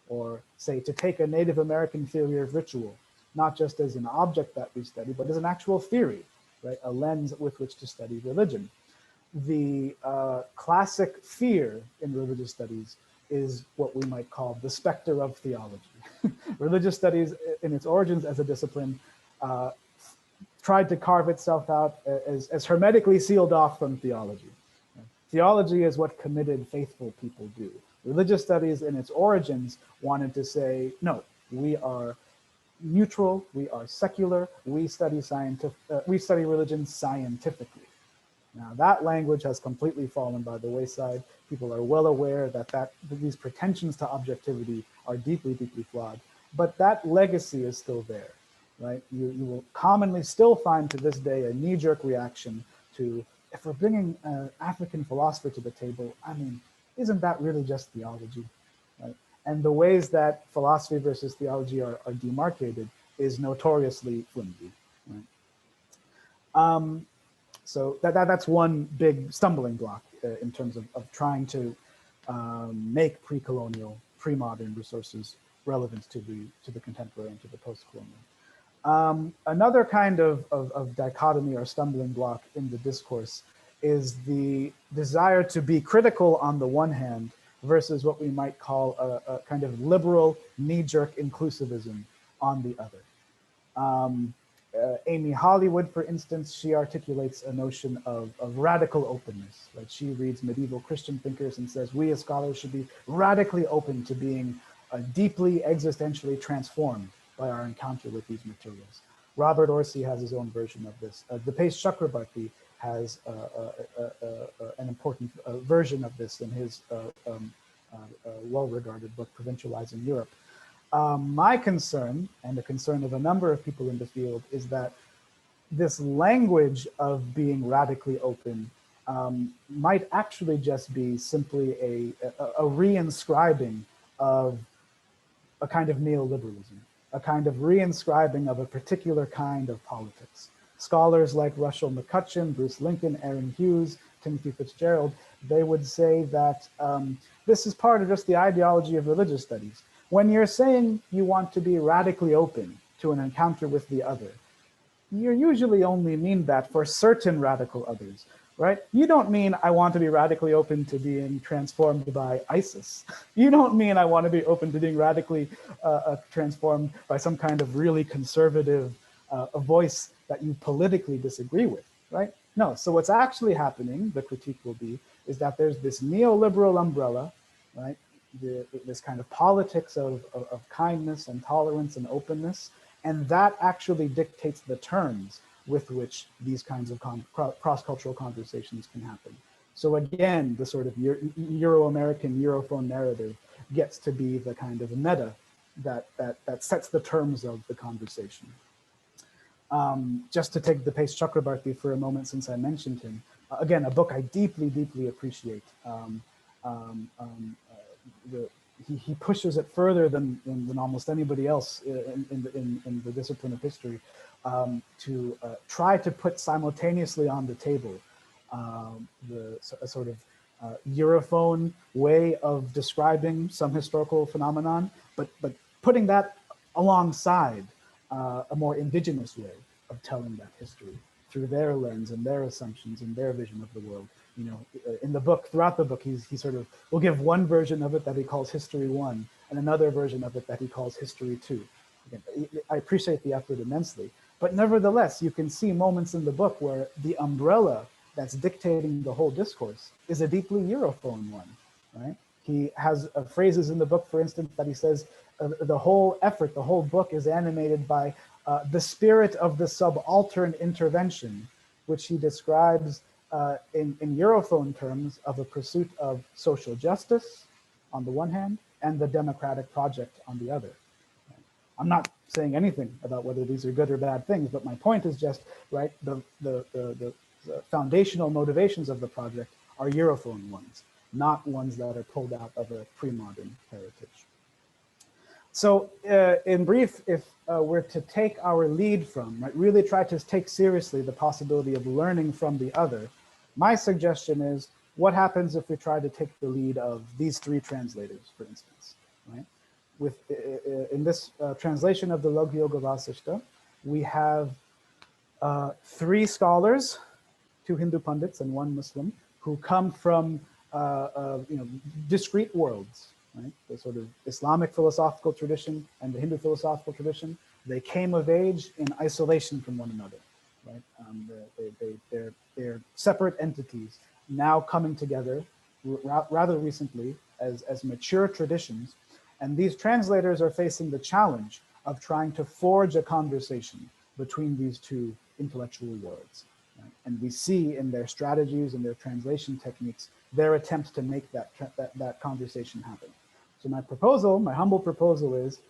Or say, to take a Native American theory of ritual, not just as an object that we study, but as an actual theory, right? A lens with which to study religion. The classic fear in religious studies is what we might call the specter of theology. Religious studies in its origins as a discipline tried to carve itself out as hermetically sealed off from theology. Theology is what committed faithful people do. Religious studies in its origins wanted to say, no, we are neutral, we are secular, we study religion scientifically. Now that language has completely fallen by the wayside. People are well aware that these pretensions to objectivity are deeply, deeply flawed, but that legacy is still there, right? You will commonly still find to this day a knee-jerk reaction to, if we're bringing an African philosopher to the table, I mean, isn't that really just theology, right? And the ways that philosophy versus theology are demarcated is notoriously flimsy, right? So that's one big stumbling block in terms of trying to make pre-colonial, pre-modern resources relevant to the contemporary and to the post-colonial. Another kind of dichotomy or stumbling block in the discourse is the desire to be critical on the one hand versus what we might call a kind of liberal knee-jerk inclusivism on the other. Amy Hollywood, for instance, she articulates a notion of radical openness. Right? She reads medieval Christian thinkers and says, we as scholars should be radically open to being deeply existentially transformed by our encounter with these materials. Robert Orsi has his own version of this. Dipesh Chakrabarti has an important version of this in his well-regarded book, Provincializing Europe. My concern, and the concern of a number of people in the field, is that this language of being radically open might actually just be simply a reinscribing of a kind of neoliberalism, a kind of reinscribing of a particular kind of politics. Scholars like Russell McCutcheon, Bruce Lincoln, Aaron Hughes, Timothy Fitzgerald, they would say that this is part of just the ideology of religious studies. When you're saying you want to be radically open to an encounter with the other, you usually only mean that for certain radical others, right? You don't mean I want to be radically open to being transformed by ISIS. You don't mean I want to be open to being radically transformed by some kind of really conservative voice that you politically disagree with, right? No, so what's actually happening, the critique will be, is that there's this neoliberal umbrella, right? This kind of politics of kindness and tolerance and openness, and that actually dictates the terms with which these kinds of cross-cultural conversations can happen. So again, the sort of Euro-American Europhone narrative gets to be the kind of meta that sets the terms of the conversation. Just to take Dipesh Chakrabarti for a moment, since I mentioned him, again, a book I deeply, deeply appreciate. He pushes it further than almost anybody else in the discipline of history to try to put simultaneously on the table a sort of Europhone way of describing some historical phenomenon, but putting that alongside a more indigenous way of telling that history through their lens and their assumptions and their vision of the world. You know, in the book, throughout the book, he sort of will give one version of it that he calls History 1 and another version of it that he calls History 2. Again, I appreciate the effort immensely, but nevertheless, you can see moments in the book where the umbrella that's dictating the whole discourse is a deeply Europhone one, right? He has phrases in the book, for instance, that he says the whole effort, the whole book is animated by the spirit of the subaltern intervention, which he describes in Europhone terms of a pursuit of social justice on the one hand and the democratic project on the other. I'm not saying anything about whether these are good or bad things, but my point is just, right, the foundational motivations of the project are Europhone ones, not ones that are pulled out of a pre-modern heritage. So in brief, if we're to take our lead from, right, really try to take seriously the possibility of learning from the other, my suggestion is, what happens if we try to take the lead of these three translators, for instance, right? In this translation of the Raghu-Yoga-Vasistha, we have three scholars, two Hindu pundits and one Muslim, who come from discrete worlds, right? The sort of Islamic philosophical tradition and the Hindu philosophical tradition. They came of age in isolation from one another, right? They're separate entities now coming together rather recently as mature traditions. And these translators are facing the challenge of trying to forge a conversation between these two intellectual worlds. Right? And we see in their strategies and their translation techniques, their attempts to make that conversation happen. So my proposal, my humble proposal is,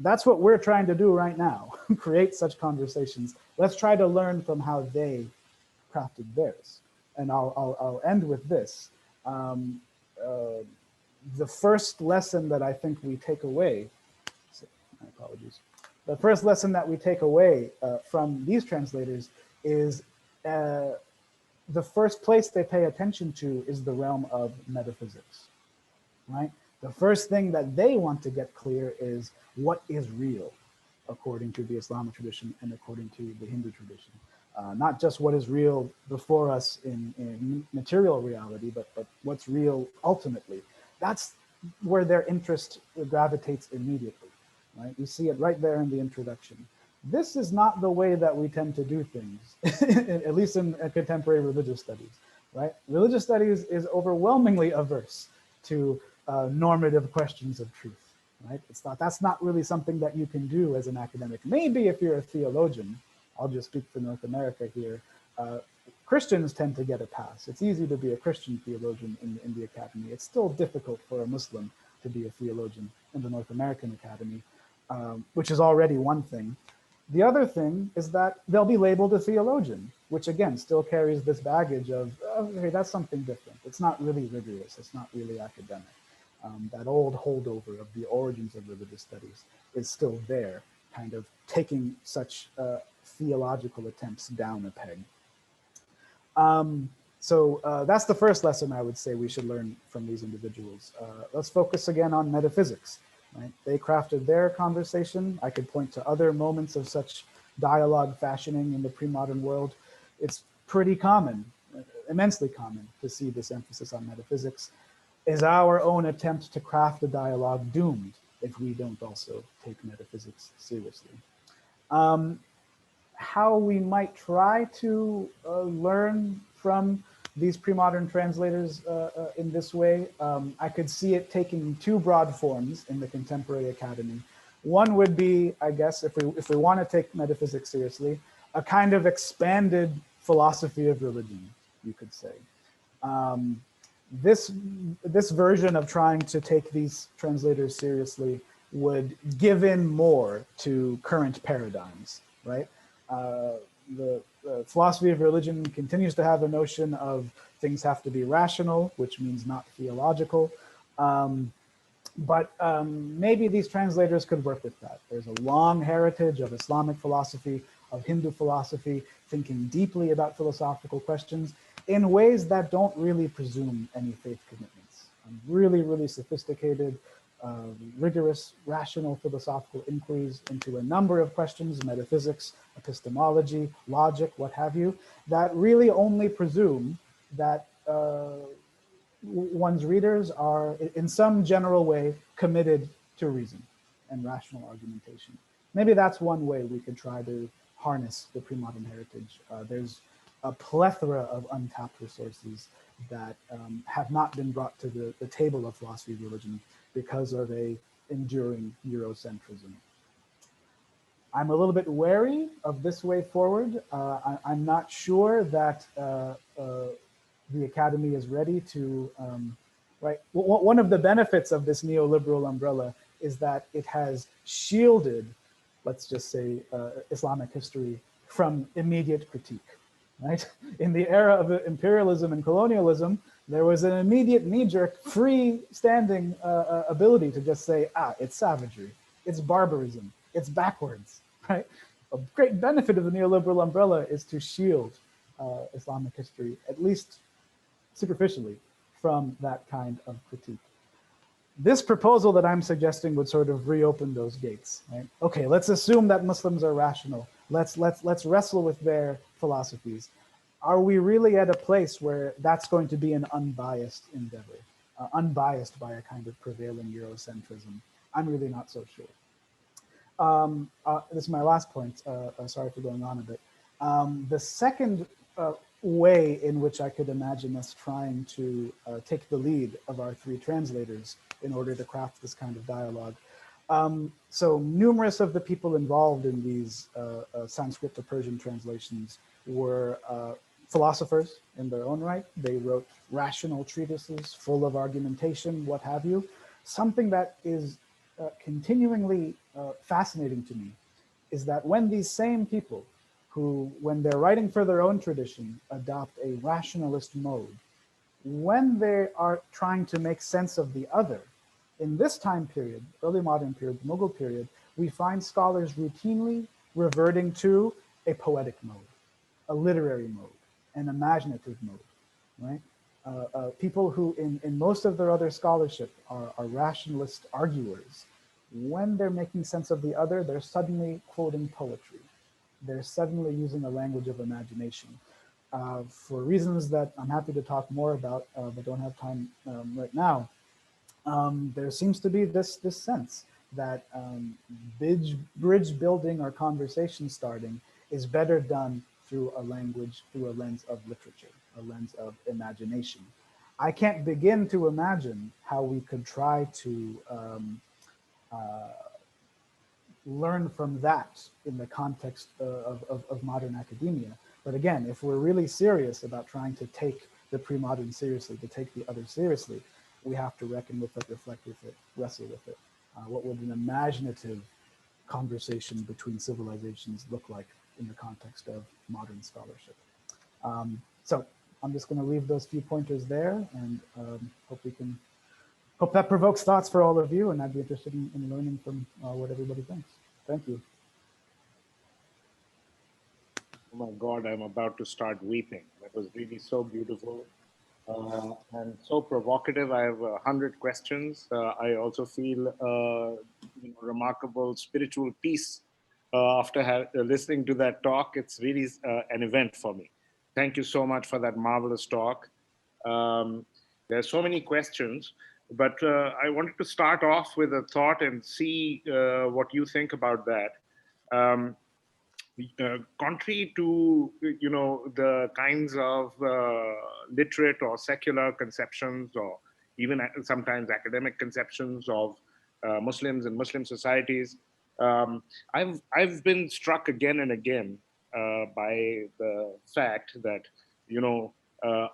that's what we're trying to do right now, create such conversations. Let's try to learn from how they crafted theirs. And I'll end with this. The first lesson that I think we take away, my apologies. The first lesson that we take away from these translators is the first place they pay attention to is the realm of metaphysics, right? The first thing that they want to get clear is what is real according to the Islamic tradition and according to the Hindu tradition. Not just what is real before us in material reality, but what's real ultimately. That's where their interest gravitates immediately, right? You see it right there in the introduction. This is not the way that we tend to do things, at least in contemporary religious studies, right? Religious studies is overwhelmingly averse to normative questions of truth, right? It's not, that's not really something that you can do as an academic. Maybe if you're a theologian, I'll just speak for North America here, Christians tend to get a pass. It's easy to be a Christian theologian in the academy. It's still difficult for a Muslim to be a theologian in the North American Academy, which is already one thing. The other thing is that they'll be labeled a theologian, which again still carries this baggage of, okay, that's something different. It's not really rigorous. It's not really academic. That old holdover of the origins of religious studies is still there, kind of taking such theological attempts down a peg. So that's the first lesson I would say we should learn from these individuals. Let's focus again on metaphysics. Right? They crafted their conversation. I could point to other moments of such dialogue fashioning in the pre-modern world. It's pretty common, immensely common, to see this emphasis on metaphysics. Is our own attempt to craft a dialogue doomed if we don't also take metaphysics seriously? How we might try to learn from these pre-modern translators in this way, I could see it taking two broad forms in the contemporary academy. One would be, I guess, if we want to take metaphysics seriously, a kind of expanded philosophy of religion, you could say. This version of trying to take these translators seriously would give in more to current paradigms, right? The philosophy of religion continues to have a notion of things have to be rational, which means not theological. But maybe these translators could work with that. There's a long heritage of Islamic philosophy, of Hindu philosophy, thinking deeply about philosophical questions in ways that don't really presume any faith commitments. Really, really sophisticated, rigorous, rational philosophical inquiries into a number of questions, metaphysics, epistemology, logic, what have you, that really only presume that one's readers are, in some general way, committed to reason and rational argumentation. Maybe that's one way we could try to harness the pre-modern heritage. There's a plethora of untapped resources that have not been brought to the table of philosophy of religion because of a enduring Eurocentrism. I'm a little bit wary of this way forward. I'm not sure that the academy is ready to, right? One of the benefits of this neoliberal umbrella is that it has shielded, let's just say, Islamic history from immediate critique, right? In the era of imperialism and colonialism, there was an immediate knee-jerk, free-standing ability to just say, it's savagery, it's barbarism, it's backwards, right? A great benefit of the neoliberal umbrella is to shield Islamic history, at least superficially, from that kind of critique. This proposal that I'm suggesting would sort of reopen those gates, right? Okay, let's assume that Muslims are rational. Let's wrestle with their philosophies. Are we really at a place where that's going to be an unbiased endeavor, unbiased by a kind of prevailing Eurocentrism? I'm really not so sure. This is my last point. Sorry for going on a bit. The second way in which I could imagine us trying to take the lead of our three translators in order to craft this kind of dialogue. So numerous of the people involved in these Sanskrit to Persian translations were philosophers in their own right. They wrote rational treatises full of argumentation, what have you. Something that is continuingly fascinating to me is that when these same people who, when they're writing for their own tradition, adopt a rationalist mode, when they are trying to make sense of the other, in this time period, early modern period, the Mughal period, we find scholars routinely reverting to a poetic mode, a literary mode, an imaginative mode, right? People who in most of their other scholarship are rationalist arguers. When they're making sense of the other, they're suddenly quoting poetry. They're suddenly using a language of imagination. For reasons that I'm happy to talk more about, but don't have time right now, there seems to be this sense that bridge building or conversation starting is better done through a language, through a lens of literature, a lens of imagination. I can't begin to imagine how we could try to learn from that in the context of modern academia. But again, if we're really serious about trying to take the pre-modern seriously, to take the other seriously, we have to reckon with it, reflect with it, wrestle with it. What would an imaginative conversation between civilizations look like in the context of modern scholarship? So I'm just going to leave those few pointers there, and hope that provokes thoughts for all of you, and I'd be interested in learning from what everybody thinks. Thank you. Oh my God, I'm about to start weeping. That was really so beautiful and so provocative. I have 100 questions. I also feel remarkable spiritual peace after listening to that talk. It's really an event for me. Thank you so much for that marvelous talk. There are so many questions, but I wanted to start off with a thought and see what you think about that. Contrary to the kinds of literate or secular conceptions, or even sometimes academic conceptions of Muslims and Muslim societies, I've been struck again and again by the fact that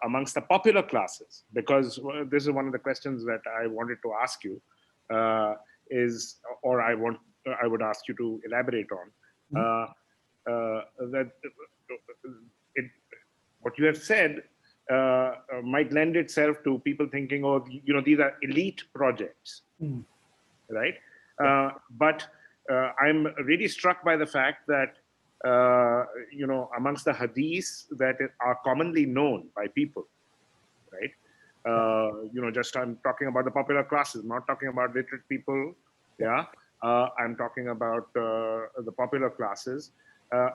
amongst the popular classes, because this is one of the questions that I wanted to ask you, I would ask you to elaborate on. Mm-hmm. That what you have said might lend itself to people thinking, oh, these are elite projects, right? Yeah. But I'm really struck by the fact that amongst the hadiths that are commonly known by people, right? Just I'm talking about the popular classes, not talking about literate people. Yeah, I'm talking about the popular classes.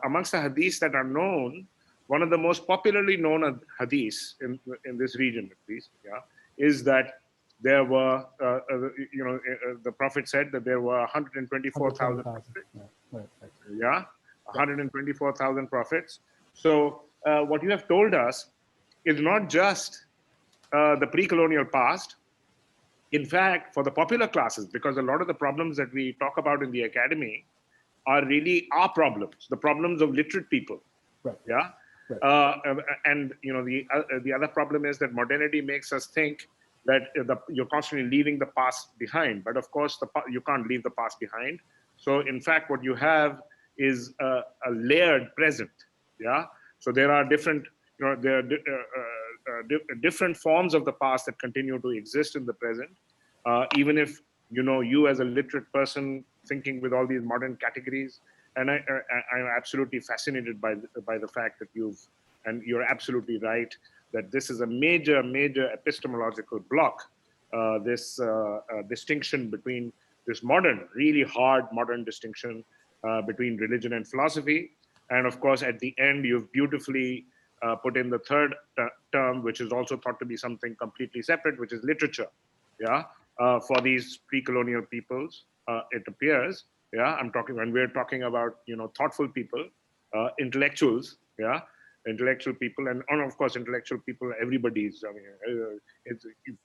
Amongst the hadiths that are known, one of the most popularly known hadiths in this region, at least, yeah, is that there were, the Prophet said that there were 124,000 prophets. Yeah, 124,000 prophets. So what you have told us is not just the pre-colonial past. In fact, for the popular classes, because a lot of the problems that we talk about in the academy are really our problems, the problems of literate people. Right. Yeah. Right. And the other problem is that modernity makes us think that you're constantly leaving the past behind. But of course, you can't leave the past behind. So in fact, what you have is a layered present. Yeah. So there are different, different forms of the past that continue to exist in the present, even if you as a literate person thinking with all these modern categories. And I'm absolutely fascinated by the fact that you're absolutely right that this is a major epistemological block, this distinction between this really hard modern distinction between religion and philosophy. And of course, at the end, you've beautifully put in the third term, which is also thought to be something completely separate, which is literature. Yeah, for these pre-colonial peoples, it appears. Yeah, I'm talking when we're talking about thoughtful people, intellectuals. Yeah, intellectual people, and of course, intellectual people. Everybody's. I mean,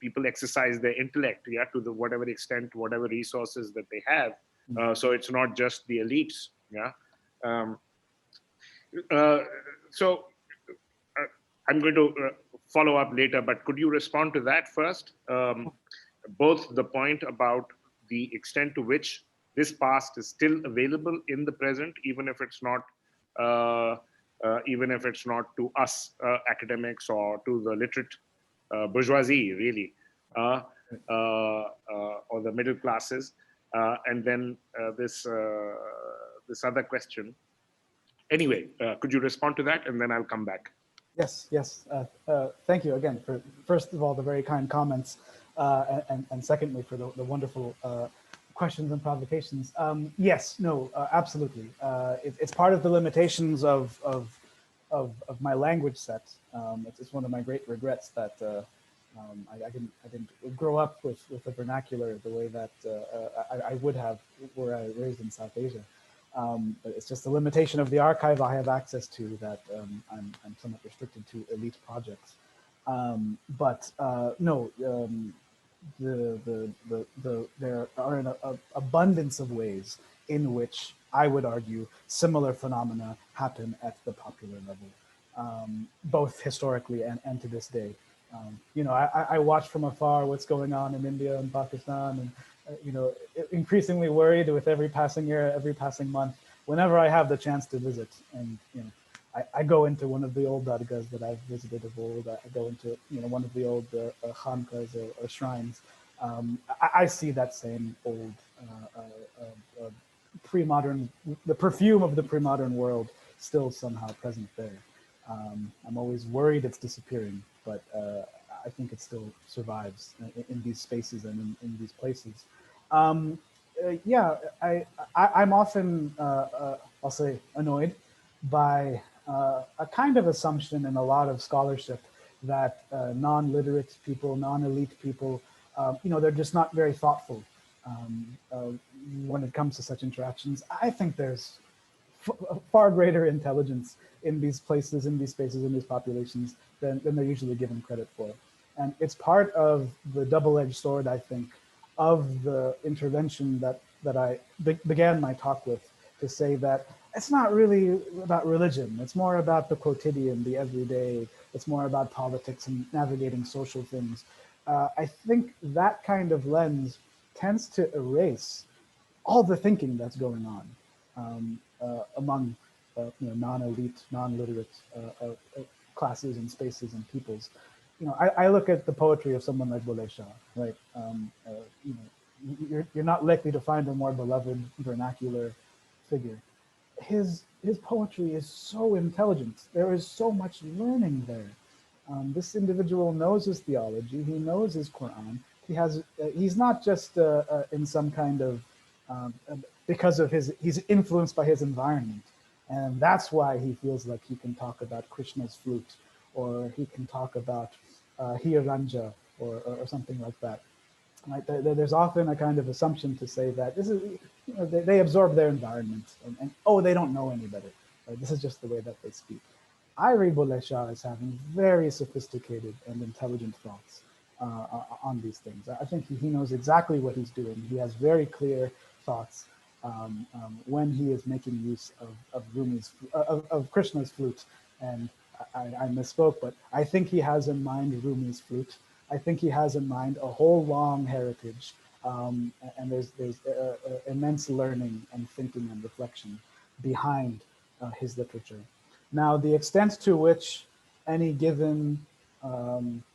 people exercise their intellect. Yeah, to the whatever extent, whatever resources that they have. So it's not just the elites. Yeah. So I'm going to follow up later, but could you respond to that first? Both the point about the extent to which this past is still available in the present, even if it's not, to us academics or to the literate bourgeoisie, really, or the middle classes, and then this other question. Anyway, could you respond to that, and then I'll come back. Yes, yes. Thank you again for, first of all, the very kind comments, and secondly, for the wonderful questions and provocations. Yes, no, absolutely. It's part of the limitations of my language set. It's one of my great regrets that I didn't grow up with the vernacular the way that I would have were I raised in South Asia. But it's just the limitation of the archive I have access to that I'm somewhat restricted to elite projects. But no, there are an abundance of ways in which I would argue similar phenomena happen at the popular level, both historically and to this day. You know, I watch from afar what's going on in India and Pakistan, and you know, increasingly worried with every passing year, every passing month. Whenever I have the chance to visit, and you know, I go into one of the old dargahs that I've visited of old. I go into one of the old khankas or shrines. I see that same old pre-modern, the perfume of the pre-modern world still somehow present there. I'm always worried it's disappearing, but I think it still survives in these spaces and in these places. Yeah, I'm often, I'll say, annoyed by a kind of assumption in a lot of scholarship that non-literate people, non-elite people, they're just not very thoughtful when it comes to such interactions. I think there's far greater intelligence in these places, in these spaces, in these populations than they're usually given credit for. And it's part of the double-edged sword, I think, of the intervention that I began my talk with, to say that it's not really about religion. It's more about the quotidian, the everyday. It's more about politics and navigating social things. I think that kind of lens tends to erase all the thinking that's going on among non-elite, non-literate classes and spaces and peoples. I look at the poetry of someone like Bulleh Shah, right? You're not likely to find a more beloved vernacular figure. His poetry is so intelligent. There is so much learning there. This individual knows his theology. He knows his Quran. He's not just in some kind of because of he's influenced by his environment, and that's why he feels like he can talk about Krishna's flute, or he can talk about Hiranja, or something like that. Right? There's often a kind of assumption to say that this is, they absorb their environment, and oh, they don't know any better. Right? This is just the way that they speak. I read Bulleh Shah as having very sophisticated and intelligent thoughts on these things. I think he knows exactly what he's doing. He has very clear thoughts when he is making use of Krishna's flute. And I misspoke, but I think he has in mind Rumi's flute. I think he has in mind a whole long heritage, and there's immense learning and thinking and reflection behind his literature. Now, the extent to which any given,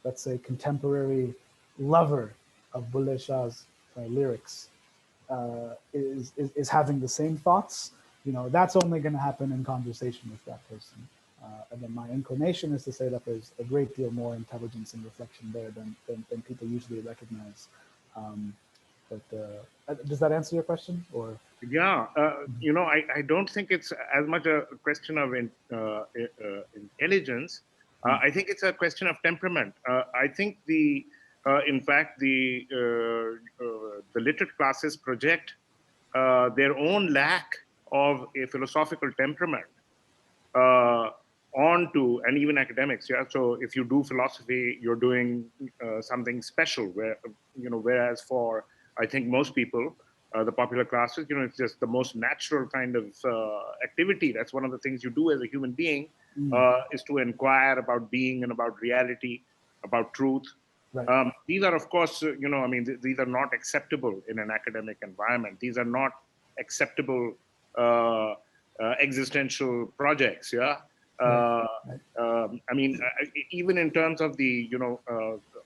let's say, contemporary lover of Bulleh Shah's lyrics is having the same thoughts, that's only going to happen in conversation with that person. Again, my inclination is to say that there's a great deal more intelligence and reflection there than people usually recognize. But does that answer your question? Or yeah, I don't think it's as much a question of intelligence. I think it's a question of temperament. I think in fact, the literate classes project their own lack of a philosophical temperament onto, and even academics. Yeah. So if you do philosophy, you're doing something special. Whereas for, I think, most people, the popular classes, it's just the most natural kind of activity. That's one of the things you do as a human being, is to inquire about being and about reality, about truth. right. These are, of course, these are not acceptable in an academic environment. These are not acceptable existential projects. Yeah. Right. Right. Even in terms of the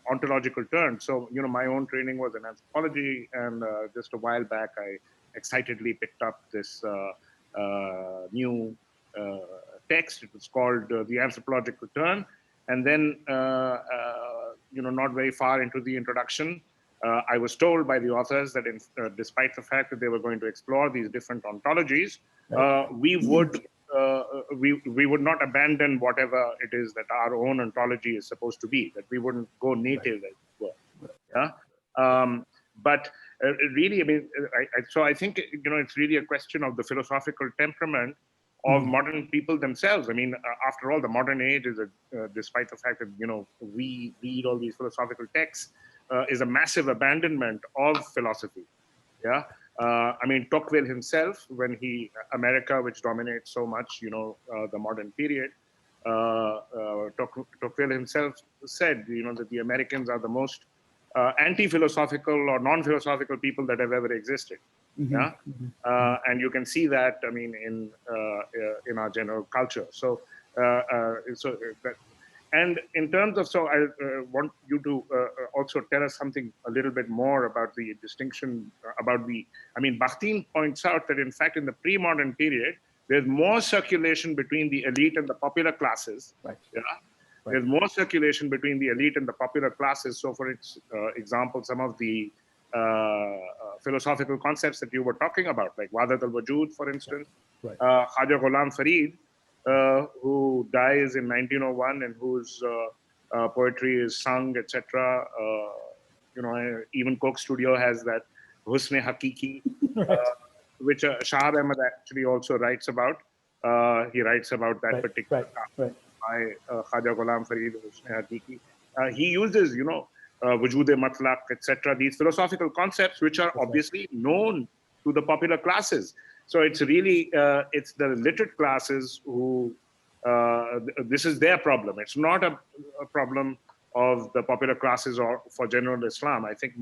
ontological terms. So my own training was in anthropology, and just a while back I excitedly picked up this new text. It was called The Anthropological Turn, and then not very far into the introduction, I was told by the authors that despite the fact that they were going to explore these different ontologies, Right. we would we would not abandon whatever it is that our own ontology is supposed to be, that we wouldn't go native, as it were. Yeah. But really, I mean, so I think, it's really a question of the philosophical temperament of modern people themselves. I mean, after all, the modern age is, despite the fact that, we read all these philosophical texts, is a massive abandonment of philosophy. Yeah. I mean, Tocqueville himself, when America, which dominates so much, the modern period, Tocqueville himself said, that the Americans are the most anti-philosophical or non-philosophical people that have ever existed. Yeah. And you can see that, I mean, in our general culture. So, and in terms of, so I want you to also tell us something a little bit more about the distinction about I mean, Bakhtin points out that in fact, in the pre-modern period, there's more circulation between the elite and the popular classes. Right. Yeah. Right. There's more circulation between the elite and the popular classes. So for example, some of the philosophical concepts that you were talking about, like Wadat al-Wujud, for instance, right. Khaja Ghulam Farid, who dies in 1901 and whose poetry is sung, etc. Even Coke Studio has that Husn Hakiki, right. Which Shahab Ahmed actually also writes about. He writes about that particular by Khaja Ghulam Farid, Husn Hakiki. He uses, Wujud-e-Matlaq, etc. These philosophical concepts, which are obviously known to the popular classes. So it's really, it's the literate classes who, this is their problem. It's not a problem of the popular classes or for general Islam. I think,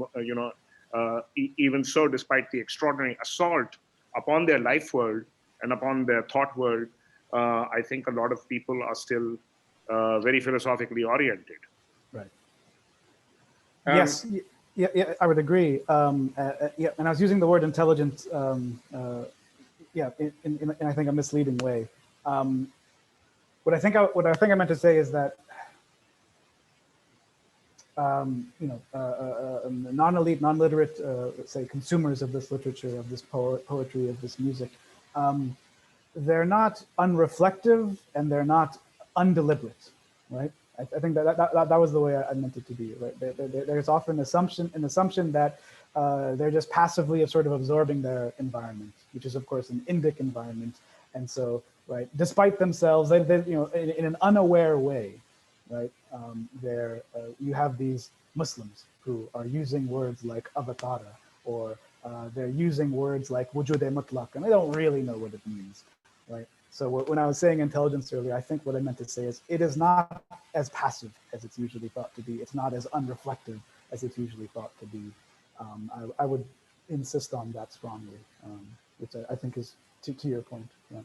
even so, despite the extraordinary assault upon their life world and upon their thought world, I think a lot of people are still very philosophically oriented. Right. Yes, yeah, I would agree. Yeah, and I was using the word intelligence, yeah, in I think a misleading way. What I think I meant to say is that non-elite, non-literate, say consumers of this literature, of this poetry, of this music, they're not unreflective and they're not undeliberate, right? I think that was the way I meant it to be. Right? There's often an assumption that they're just passively sort of absorbing their environment, which is of course an Indic environment, and so right, despite themselves, they in an unaware way, right? You have these Muslims who are using words like avatara, or they're using words like wujud-e-mutlaq, and they don't really know what it means, right? So when I was saying intelligence earlier, I think what I meant to say is it is not as passive as it's usually thought to be. It's not as unreflective as it's usually thought to be. I would insist on that strongly, which I think is to your point. Yeah.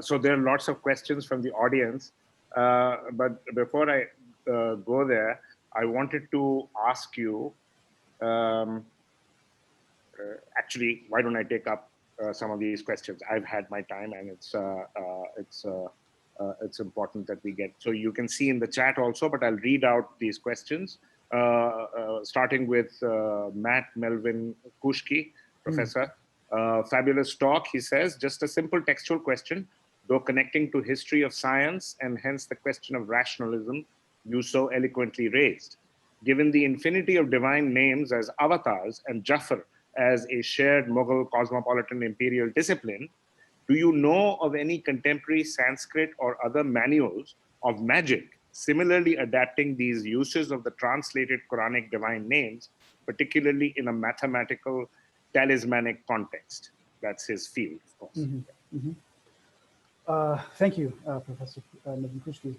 So there are lots of questions from the audience, but before I go there, I wanted to ask you, actually, why don't I take up some of these questions? I've had my time, and it's important that we get. So you can see in the chat also, but I'll read out these questions, starting with Matt Melvin Kushki, professor. Fabulous talk, he says. Just a simple textual question, though connecting to history of science and hence the question of rationalism you so eloquently raised. Given the infinity of divine names as avatars and Jafar as a shared Mughal cosmopolitan imperial discipline, do you know of any contemporary Sanskrit or other manuals of magic similarly adapting these uses of the translated Quranic divine names, particularly in a mathematical talismanic context? That's his field, of course. Mm-hmm. Mm-hmm. Thank you, Professor Kushki.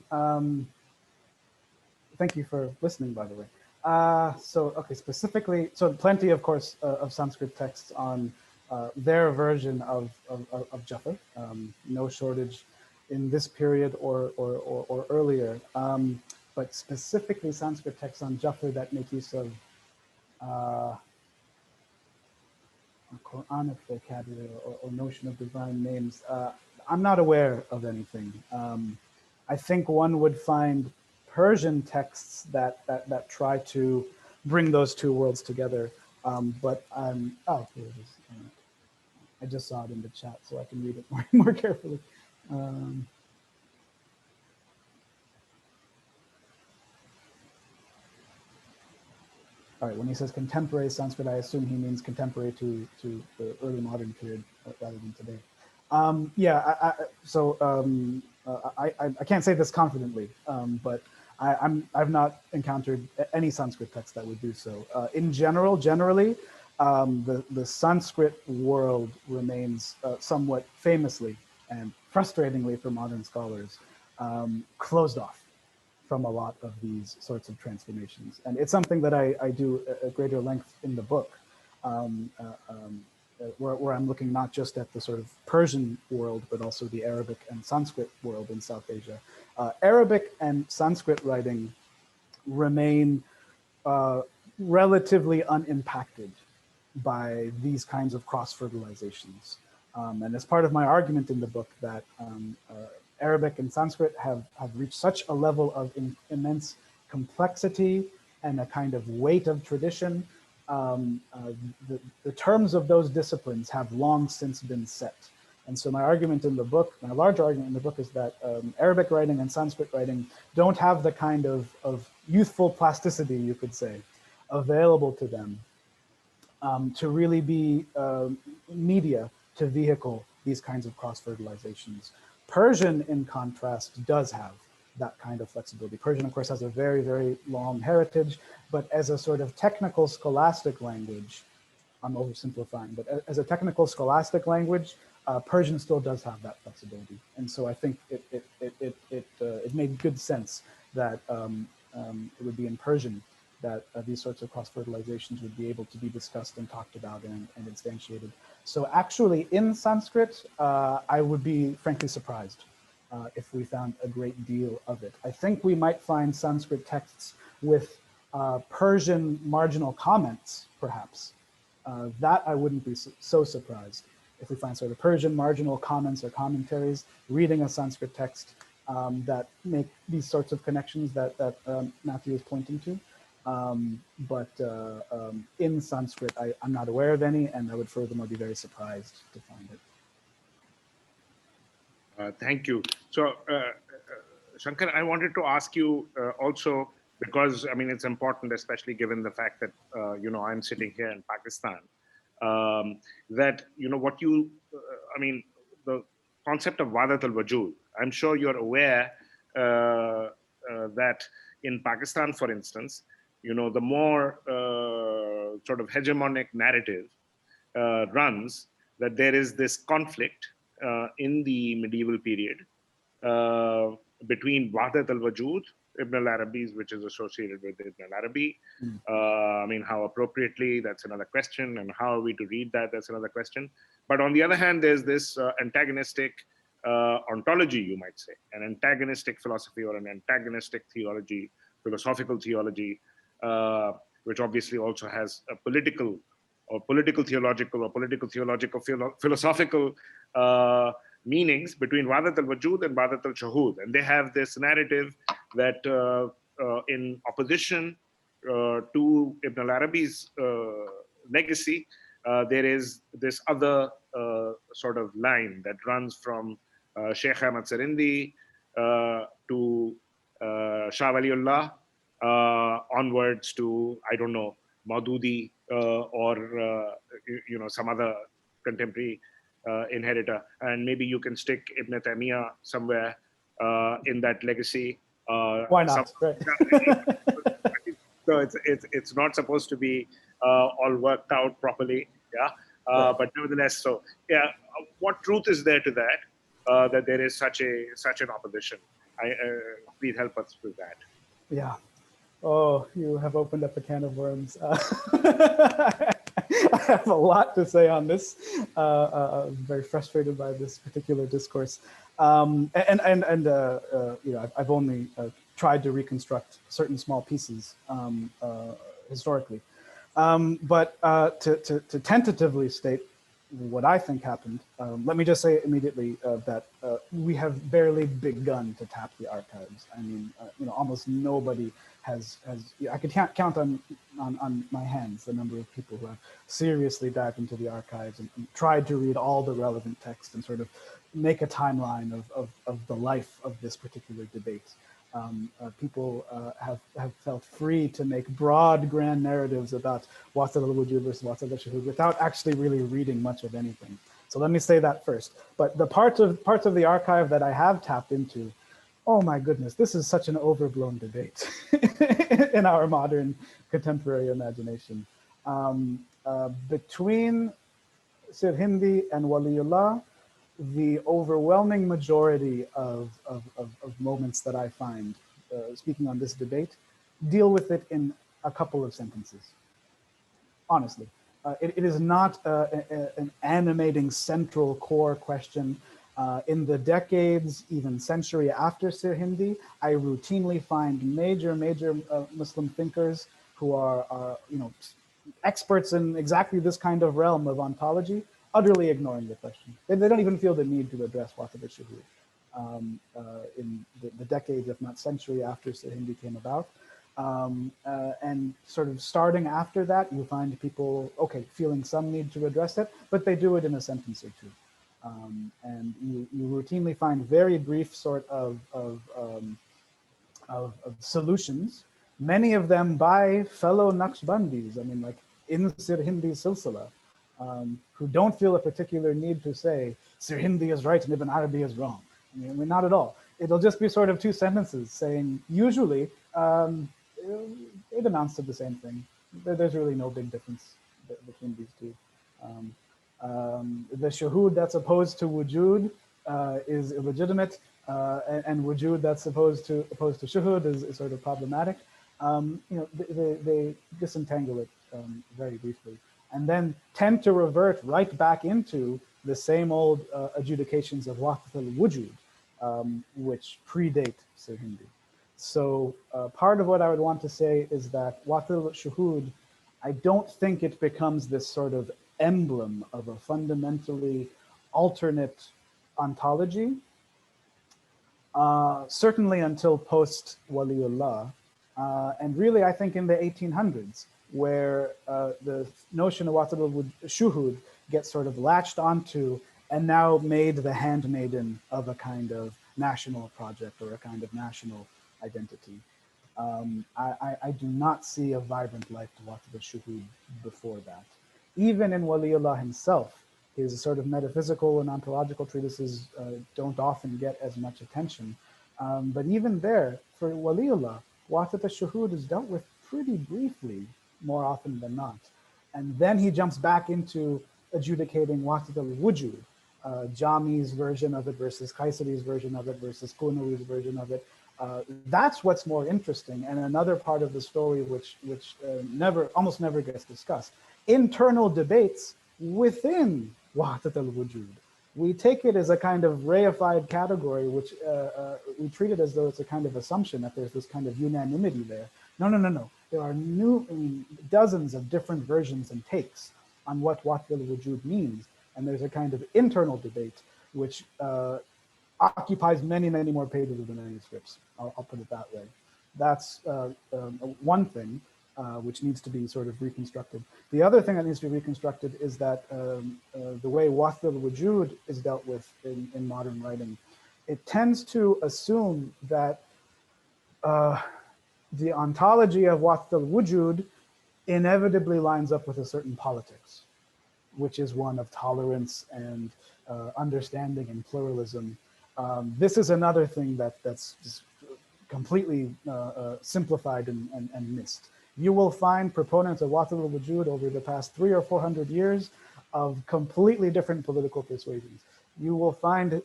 Thank you for listening, by the way. So, okay, specifically, so plenty, of course, of Sanskrit texts on their version of Jafar. No shortage in this period or earlier. But specifically Sanskrit texts on Jafar that make use of Quranic vocabulary or notion of divine names. I'm not aware of anything. I think one would find Persian texts that try to bring those two worlds together. But oh, here it is. I just saw it in the chat, so I can read it more carefully. All right, when he says contemporary Sanskrit, I assume he means contemporary to the early modern period rather than today. I can't say this confidently, but I've not encountered any Sanskrit text that would do so. In generally, the Sanskrit world remains somewhat famously and frustratingly for modern scholars closed off from a lot of these sorts of transformations. And it's something that I do at greater length in the book, where I'm looking not just at the sort of Persian world, but also the Arabic and Sanskrit world in South Asia. Arabic and Sanskrit writing remain relatively unimpacted by these kinds of cross-fertilizations. And as part of my argument in the book that Arabic and Sanskrit have reached such a level of immense complexity and a kind of weight of tradition, the terms of those disciplines have long since been set. And so my argument in the book, my large argument in the book is that Arabic writing and Sanskrit writing don't have the kind of youthful plasticity, you could say, available to them to really be media to vehicle these kinds of cross-fertilizations. Persian, in contrast, does have that kind of flexibility. Persian, of course, has a very, very long heritage, but as a sort of technical scholastic language, I'm oversimplifying, but as a technical scholastic language, Persian still does have that flexibility. And so I think it made good sense that it would be in Persian that these sorts of cross-fertilizations would be able to be discussed and talked about and instantiated. So actually in Sanskrit, I would be frankly surprised if we found a great deal of it. I think we might find Sanskrit texts with Persian marginal comments, perhaps. That I wouldn't be so surprised if we find sort of Persian marginal comments or commentaries reading a Sanskrit text that make these sorts of connections that Matthew is pointing to. But in Sanskrit, I'm not aware of any, and I would furthermore be very surprised to find it. Thank you. So, Shankar, I wanted to ask you also, because I mean, it's important, especially given the fact that, I'm sitting here in Pakistan, that, what you, the concept of Wadat al-Wajud, I'm sure you're aware that in Pakistan, for instance, the more sort of hegemonic narrative runs that there is this conflict in the medieval period between Wahdat al-Wajud, Ibn al-Arabi's, which is associated with Ibn al-Arabi. How appropriately, that's another question, and how are we to read that, that's another question. But on the other hand, there's this antagonistic ontology, you might say, an antagonistic philosophy or an antagonistic theology, philosophical theology, which obviously also has a political theological philosophical meanings between Wadat al-Wajud and Wadat al-Shahud. And they have this narrative that in opposition to Ibn al-Arabi's legacy, there is this other sort of line that runs from Sheikh Ahmad Sarindi to Shah Waliullah, onwards to, I don't know, Maududi or some other contemporary inheritor. And maybe you can stick Ibn Taymiyyah somewhere in that legacy. Why not? Right. So it's not supposed to be all worked out properly, yeah. Right. But nevertheless, so yeah, what truth is there to that? That there is such an opposition? Please help us with that. Yeah. Oh, you have opened up a can of worms. I have a lot to say on this. I'm very frustrated by this particular discourse. I've only tried to reconstruct certain small pieces historically. But to tentatively state what I think happened, let me just say immediately that we have barely begun to tap the archives. I mean, almost nobody has I could count on my hands the number of people who have seriously dived into the archives and tried to read all the relevant text and sort of make a timeline of the life of this particular debate. People have felt free to make broad, grand narratives about Wasat al-Wujud versus Wasat al-Shuhud without actually really reading much of anything. So let me say that first. But the parts of the archive that I have tapped into, oh my goodness, this is such an overblown debate in our modern contemporary imagination. Between Sirhindi and Waliullah, the overwhelming majority of moments that I find, speaking on this debate, deal with it in a couple of sentences. Honestly, it is not an animating central core question. In the decades, even century after Sirhindi, I routinely find major Muslim thinkers who are experts in exactly this kind of realm of ontology, utterly ignoring the question. They don't even feel the need to address Wasat al-Shuhud in the decades, if not century after Sirhindi came about. And sort of starting after that, you find people, okay, feeling some need to address it, but they do it in a sentence or two. And you routinely find very brief sort of solutions, many of them by fellow Naqshbandis. I mean, like in Sirhindi Silsila, who don't feel a particular need to say Sirhindi is right and Ibn Arabi is wrong. I mean, not at all. It'll just be sort of two sentences saying, usually, it amounts to the same thing. There's really no big difference between these two. The shuhud that's opposed to wujud is illegitimate, and wujud that's opposed to shuhud is sort of problematic. They disentangle it very briefly, and then tend to revert right back into the same old adjudications of Waqt al-Wujud, which predate Sirhindi. So part of what I would want to say is that Waqt al-Shuhud, I don't think it becomes this sort of emblem of a fundamentally alternate ontology, certainly until post-Waliullah. And really, I think in the 1800s, where the notion of Waqt al-Shuhud gets sort of latched onto and now made the handmaiden of a kind of national project or a kind of national identity. I do not see a vibrant life to Waqt al-Shuhud before that. Even in Waliullah himself, his sort of metaphysical and ontological treatises don't often get as much attention. But even there, for Waliullah, Waqt al-Shuhud is dealt with pretty briefly, more often than not. And then he jumps back into adjudicating Waqt al-Wujud, Jami's version of it versus Qaisari's version of it versus Qunawi's version of it. That's what's more interesting, and another part of the story which almost never gets discussed. Internal debates within Wahdat al-Wujud. We take it as a kind of reified category, which we treat it as though it's a kind of assumption that there's this kind of unanimity there. No. There are dozens of different versions and takes on what Wahdat al-Wujud means, and there's a kind of internal debate which occupies many more pages of the manuscripts. I'll put it that way. That's one thing which needs to be sort of reconstructed. The other thing that needs to be reconstructed is that the way Waqt al-Wujud is dealt with in modern writing, it tends to assume that the ontology of Waqt al-Wujud inevitably lines up with a certain politics, which is one of tolerance and understanding and pluralism. This is another thing that's just completely simplified and missed. You will find proponents of Waqt al-Wujud over the past 300 or 400 years of completely different political persuasions. You will find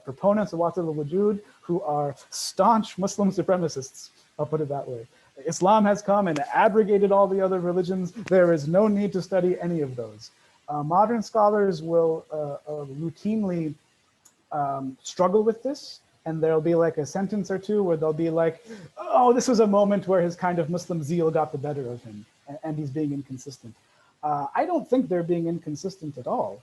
proponents of Waqt al-Wujud who are staunch Muslim supremacists, I'll put it that way. Islam has come and abrogated all the other religions. There is no need to study any of those. Modern scholars will routinely struggle with this, and there'll be like a sentence or two where they'll be like, oh, this was a moment where his kind of Muslim zeal got the better of him, and he's being inconsistent. I don't think they're being inconsistent at all.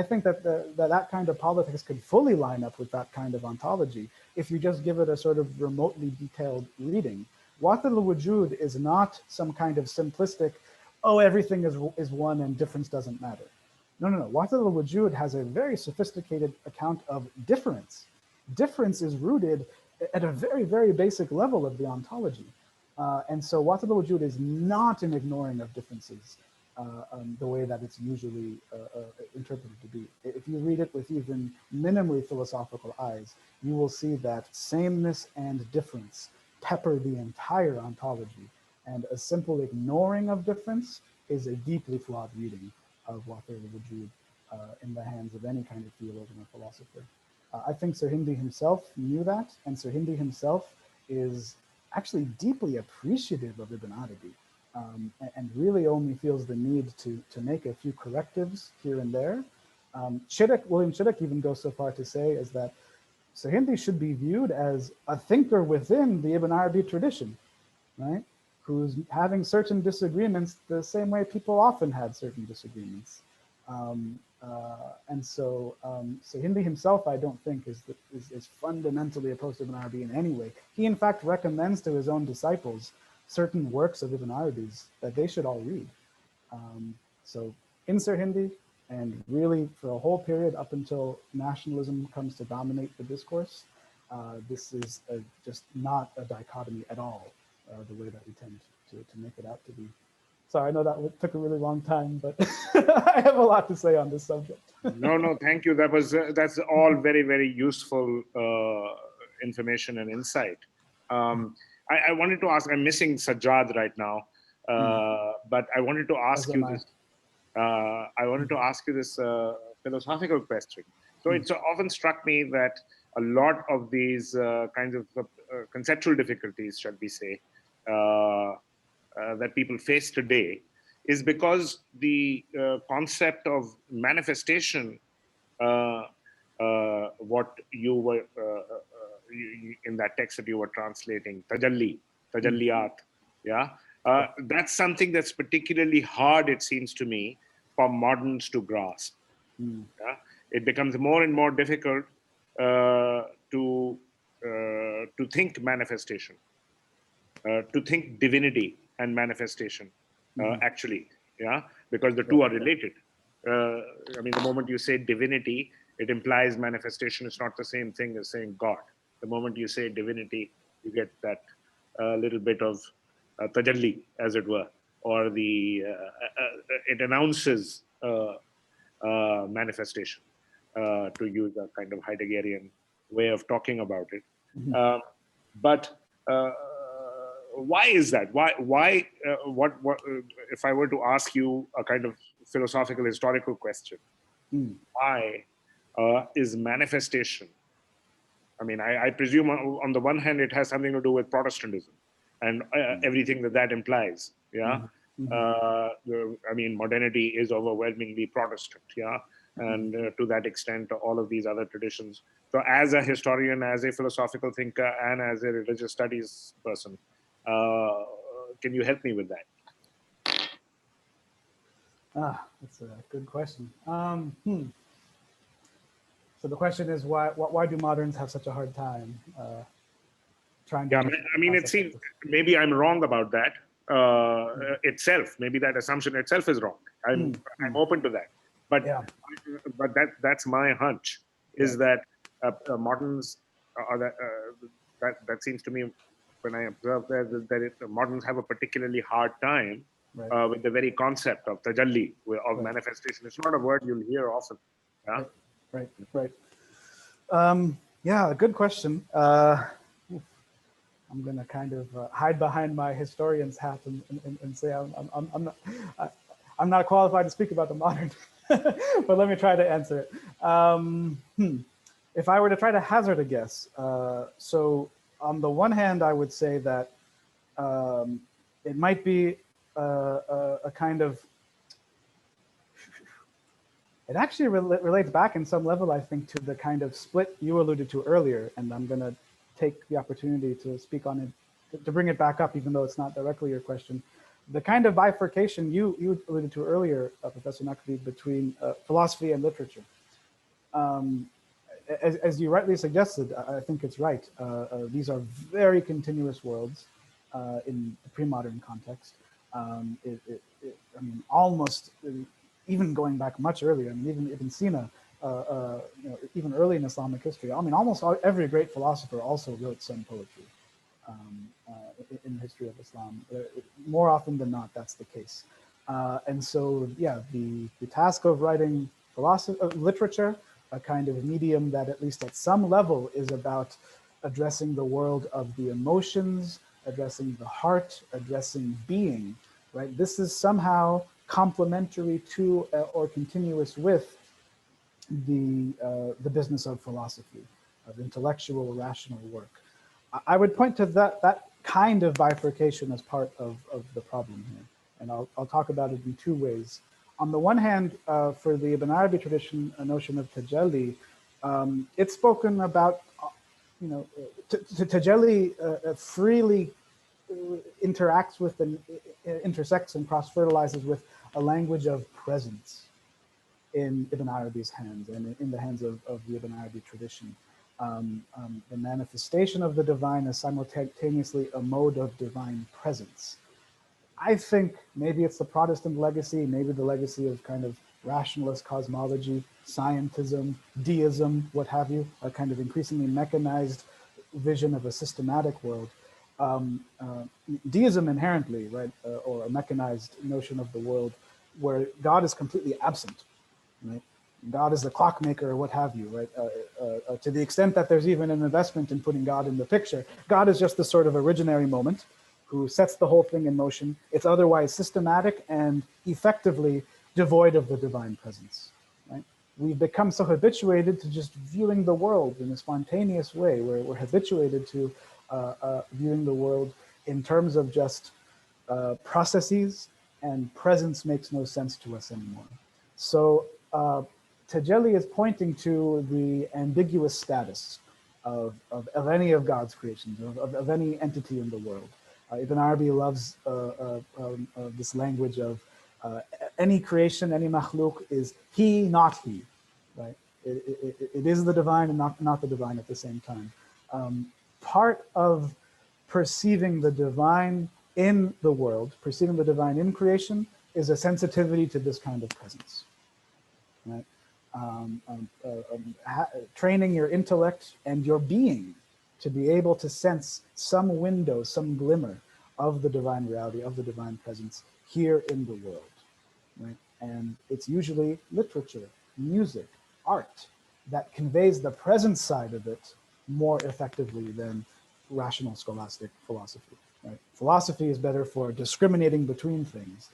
I think that that kind of politics could fully line up with that kind of ontology if you just give it a sort of remotely detailed reading. Wat al-Wujud is not some kind of simplistic, oh, everything is one and difference doesn't matter. No, no, no. Wat al-Wujud has a very sophisticated account of difference. Difference is rooted at a very, very basic level of the ontology. And so Wat al-Wujud is not an ignoring of differences the way that it's usually interpreted to be. If you read it with even minimally philosophical eyes, you will see that sameness and difference pepper the entire ontology. And a simple ignoring of difference is a deeply flawed reading of Wat al-Wujud in the hands of any kind of theologian or philosopher. I think Sirhindi himself knew that, and Sirhindi himself is actually deeply appreciative of Ibn Arabi. And really only feels the need to make a few correctives here and there. William Chittick even goes so far to say is that Sirhindi should be viewed as a thinker within the Ibn Arabi tradition, right? Who's having certain disagreements the same way people often had certain disagreements. And so Sirhindi himself, I don't think is fundamentally opposed to Ibn Arabi in any way. He in fact recommends to his own disciples certain works of Ibn Arabi's that they should all read. So in Sirhindi, and really for a whole period up until nationalism comes to dominate the discourse, this is just not a dichotomy at all, the way that we tend to make it out to be. Sorry, I know that took a really long time, but I have a lot to say on this subject. No, thank you. That's all very, very useful information and insight. I wanted to ask, I'm missing Sajjad right now, but I wanted to ask you this. I wanted to ask you this philosophical question. So it's often struck me that a lot of these kinds of conceptual difficulties, shall we say, that people face today is because the concept of manifestation, what you were in that text that you were translating, tajalliyat, yeah, that's something that's particularly hard, it seems to me, for moderns to grasp. Yeah? It becomes more and more difficult to think manifestation, to think divinity and manifestation, actually, yeah, because the two are related. I mean, the moment you say divinity, it implies manifestation is not the same thing as saying God. The moment you say divinity, you get that little bit of tajalli, as it were, or it announces manifestation, to use a kind of Heideggerian way of talking about it. But why is that? Why? What? If I were to ask you a kind of philosophical, historical question, why is manifestation? I mean, I presume on the one hand, it has something to do with Protestantism and everything that implies. Yeah. I mean, modernity is overwhelmingly Protestant. Yeah. And to that extent, all of these other traditions. So as a historian, as a philosophical thinker, and as a religious studies person, can you help me with that? That's a good question. So the question is, why do moderns have such a hard time trying to? Yeah, I mean, it seems maybe I'm wrong about that itself. Maybe that assumption itself is wrong. I'm open to that. But but that's my hunch. Is that moderns that seems to me, when I observe that moderns have a particularly hard time with the very concept of tajalli, of manifestation. It's not a word you'll hear often. Yeah? Right. Yeah, good question. I'm going to kind of hide behind my historian's hat and say I'm not qualified to speak about the modern, but let me try to answer it. If I were to try to hazard a guess, so on the one hand, I would say that it might be a kind of, it actually relates back in some level, I think, to the kind of split you alluded to earlier, and I'm going to take the opportunity to speak on it, to bring it back up, even though it's not directly your question. the kind of bifurcation you alluded to earlier, Professor Naqvi, between philosophy and literature. Um, as you rightly suggested, I think it's right. These are very continuous worlds in the pre-modern context. I mean, almost even going back much earlier. I mean, even Ibn Sina, even early in Islamic history. I mean, almost every great philosopher also wrote some poetry in the history of Islam. More often than not, that's the case. And so, yeah, the task of writing literature, a kind of medium that at least at some level is about addressing the world of the emotions, addressing the heart, addressing being, right? This is somehow complementary to or continuous with the business of philosophy, of intellectual, rational work. I would point to that kind of bifurcation as part of the problem here. And I'll talk about it in two ways. On the one hand, for the Ibn Arabi tradition, a notion of tajalli, it's spoken about, tajalli freely interacts with and intersects and cross-fertilizes with a language of presence in Ibn Arabi's hands and in the hands of the Ibn Arabi tradition. The manifestation of the divine is simultaneously a mode of divine presence. I think maybe it's the Protestant legacy, maybe the legacy of kind of rationalist cosmology, scientism, deism, what have you, a kind of increasingly mechanized vision of a systematic world. Deism inherently, right, or a mechanized notion of the world where God is completely absent, right? God is the clockmaker or what have you, right? To the extent that there's even an investment in putting God in the picture, God is just the sort of originary moment who sets the whole thing in motion. It's otherwise systematic and effectively devoid of the divine presence, right? We've become so habituated to just viewing the world in a spontaneous way. We're habituated to viewing the world in terms of just processes, and presence makes no sense to us anymore. So Tajalli is pointing to the ambiguous status of any of God's creations, of any entity in the world. Ibn Arabi loves this language of any creation, any makhluk is he, not he, right? It is the divine and not the divine at the same time. Part of perceiving the divine in the world, perceiving the divine in creation, is a sensitivity to this kind of presence, right? Training your intellect and your being to be able to sense some window, some glimmer of the divine reality, of the divine presence here in the world, right? And it's usually literature, music, art that conveys the present side of it more effectively than rational scholastic philosophy, right? Philosophy is better for discriminating between things,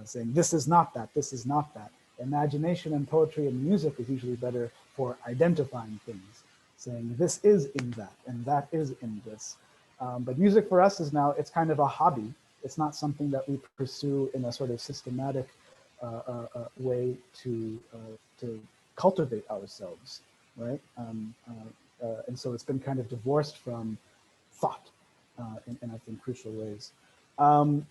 saying this is not that, this is not that. Imagination and poetry and music is usually better for identifying things, saying this is in that and that is in this. But music for us is now, it's kind of a hobby. It's not something that we pursue in a sort of systematic way to cultivate ourselves, right? And so it's been kind of divorced from thought in I think crucial ways.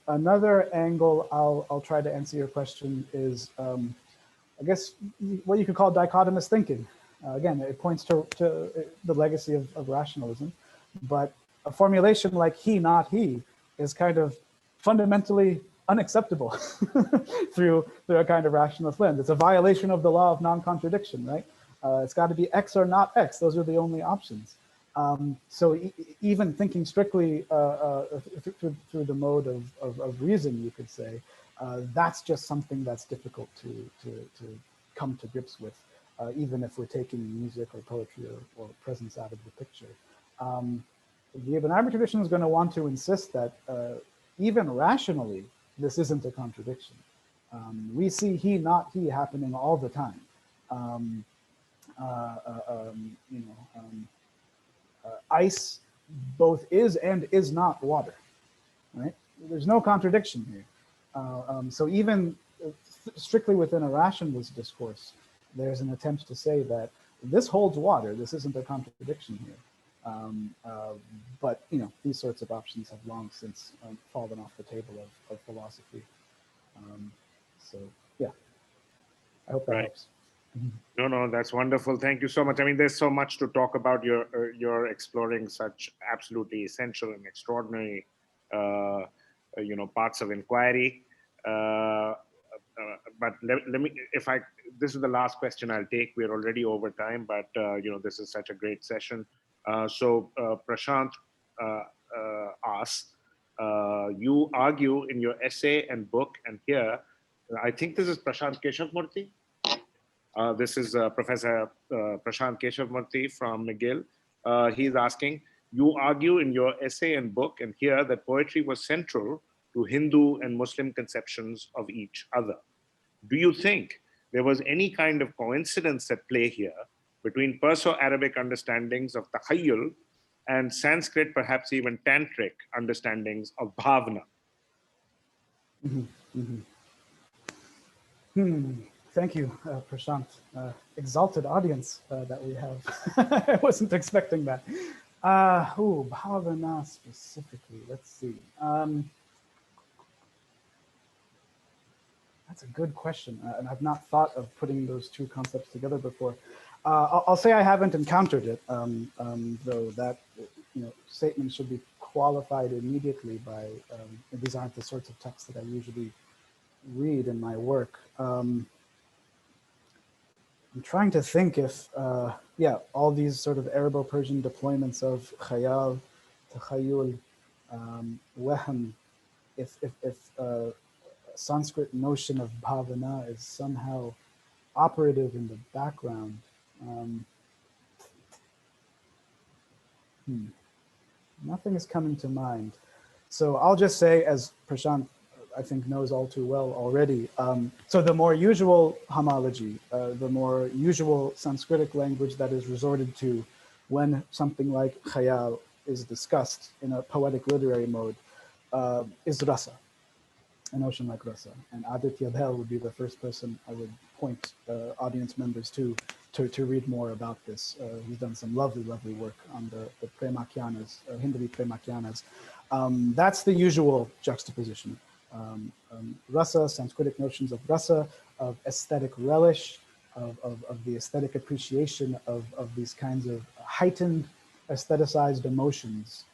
Another angle I'll try to answer your question is, I guess what you could call dichotomous thinking. Again, it points to the legacy of rationalism, but a formulation like he, not he, is kind of fundamentally unacceptable through a kind of rationalist lens. It's a violation of the law of non-contradiction, right? It's got to be X or not X. Those are the only options. So even thinking strictly through the mode of reason, you could say, that's just something that's difficult to come to grips with, even if we're taking music or poetry or presence out of the picture. The Ibn Arabi tradition is going to want to insist that even rationally, this isn't a contradiction. We see he, not he happening all the time. Ice both is and is not water, right? There's no contradiction here. So even strictly within a rationalist discourse, there's an attempt to say that this holds water. This isn't a contradiction here. But these sorts of options have long since fallen off the table of philosophy. So yeah, I hope that Right. helps. No, that's wonderful. Thank you so much. I mean, there's so much to talk about. You're exploring such absolutely essential and extraordinary, parts of inquiry. But let me, if I, this is the last question I'll take. We're already over time, but this is such a great session. So Prashant asks, you argue in your essay and book, and here, I think this is Prashant Keshavmurthy. This is Professor Prashant Keshavmurthy from McGill. He's asking, you argue in your essay and book and here that poetry was central to Hindu and Muslim conceptions of each other. Do you think there was any kind of coincidence at play here between Perso-Arabic understandings of takhayyul and Sanskrit, perhaps even tantric understandings of bhavna? Thank you, Prashant. Exalted audience that we have. I wasn't expecting that. Bhavana specifically. Let's see. That's a good question, and I've not thought of putting those two concepts together before. I'll say I haven't encountered it, though that statement should be qualified immediately by these aren't the sorts of texts that I usually read in my work. I'm trying to think if, all these sort of Arabo-Persian deployments of khayal, takhayyul, wahm, if Sanskrit notion of bhavana is somehow operative in the background. Nothing is coming to mind. So I'll just say, as Prashant I think knows all too well already. So the more usual homology, the more usual Sanskritic language that is resorted to when something like khayal is discussed in a poetic literary mode is rasa, a notion like rasa. And Aditya Bhel would be the first person I would point audience members to read more about this. He's done some lovely work on the Premakyanas, Hindavi Premakyanas. That's the usual juxtaposition. Rasa, Sanskritic notions of rasa, of aesthetic relish, of the aesthetic appreciation of these kinds of heightened aestheticized emotions.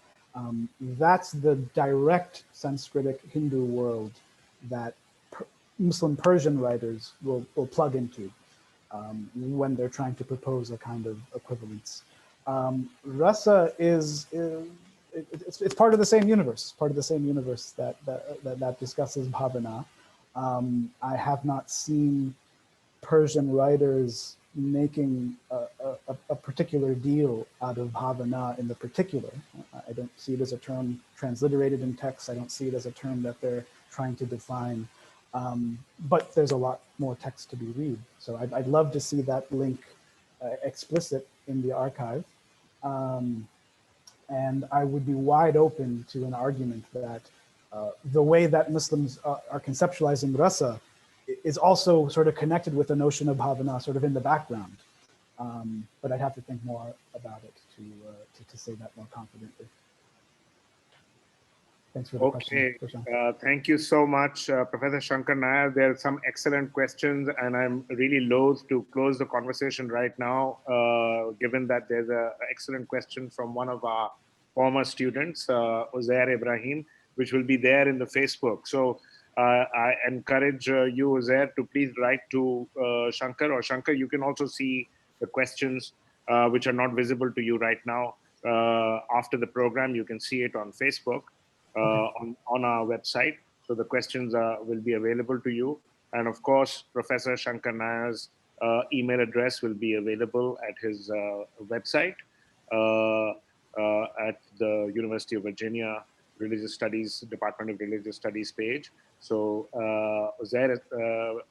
That's the direct Sanskritic Hindu world that Muslim Persian writers will plug into when they're trying to propose a kind of equivalence. Rasa it's part of the same universe, that discusses bhavana. I have not seen Persian writers making a particular deal out of bhavana in the particular. I don't see it as a term transliterated in text. I don't see it as a term that they're trying to define. But there's a lot more text to be read. So I'd love to see that link explicit in the archive. And I would be wide open to an argument that the way that Muslims are conceptualizing rasa is also sort of connected with the notion of bhavana sort of in the background. But I'd have to think more about it to say that more confidently. Thanks for the question. Thank you so much, Professor Shankar Nair. There are some excellent questions, and I'm really loath to close the conversation right now, given that there's an excellent question from one of our former students, Uzair Ibrahim, which will be there in the Facebook. So I encourage you, Uzair, to please write to Shankar, or Shankar, you can also see the questions which are not visible to you right now. After the program, you can see it on Facebook. On our website. So the questions will be available to you. And of course, Professor Shankar Nair's email address will be available at his website at the University of Virginia Religious Studies, Department of Religious Studies page. So Uzair,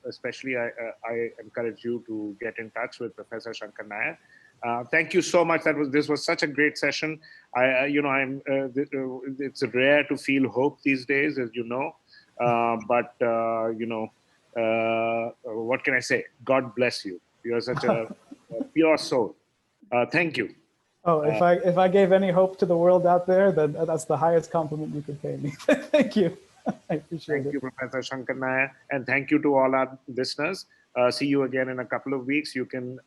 especially I encourage you to get in touch with Professor Shankar Nair. Thank you so much. This was such a great session. It's rare to feel hope these days, as you know. But what can I say? God bless you. You're such a pure soul. Thank you. Oh, if I gave any hope to the world out there, then that's the highest compliment you could pay me. Thank you. I appreciate Thank it. you, Professor Shankar Nair, and thank you to all our listeners. See you again in a couple of weeks. You can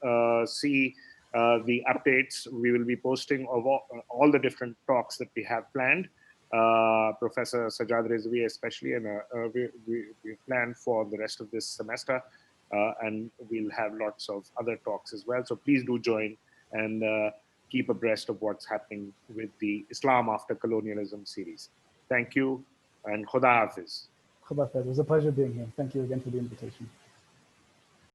see the updates we will be posting of all the different talks that we have planned. Professor Sajad Rizvi especially, and we plan for the rest of this semester, and we'll have lots of other talks as well. So please do join and keep abreast of what's happening with the Islam After Colonialism series. Thank you, and Khuda Hafiz. Khuda Hafiz. It was a pleasure being here. Thank you again for the invitation.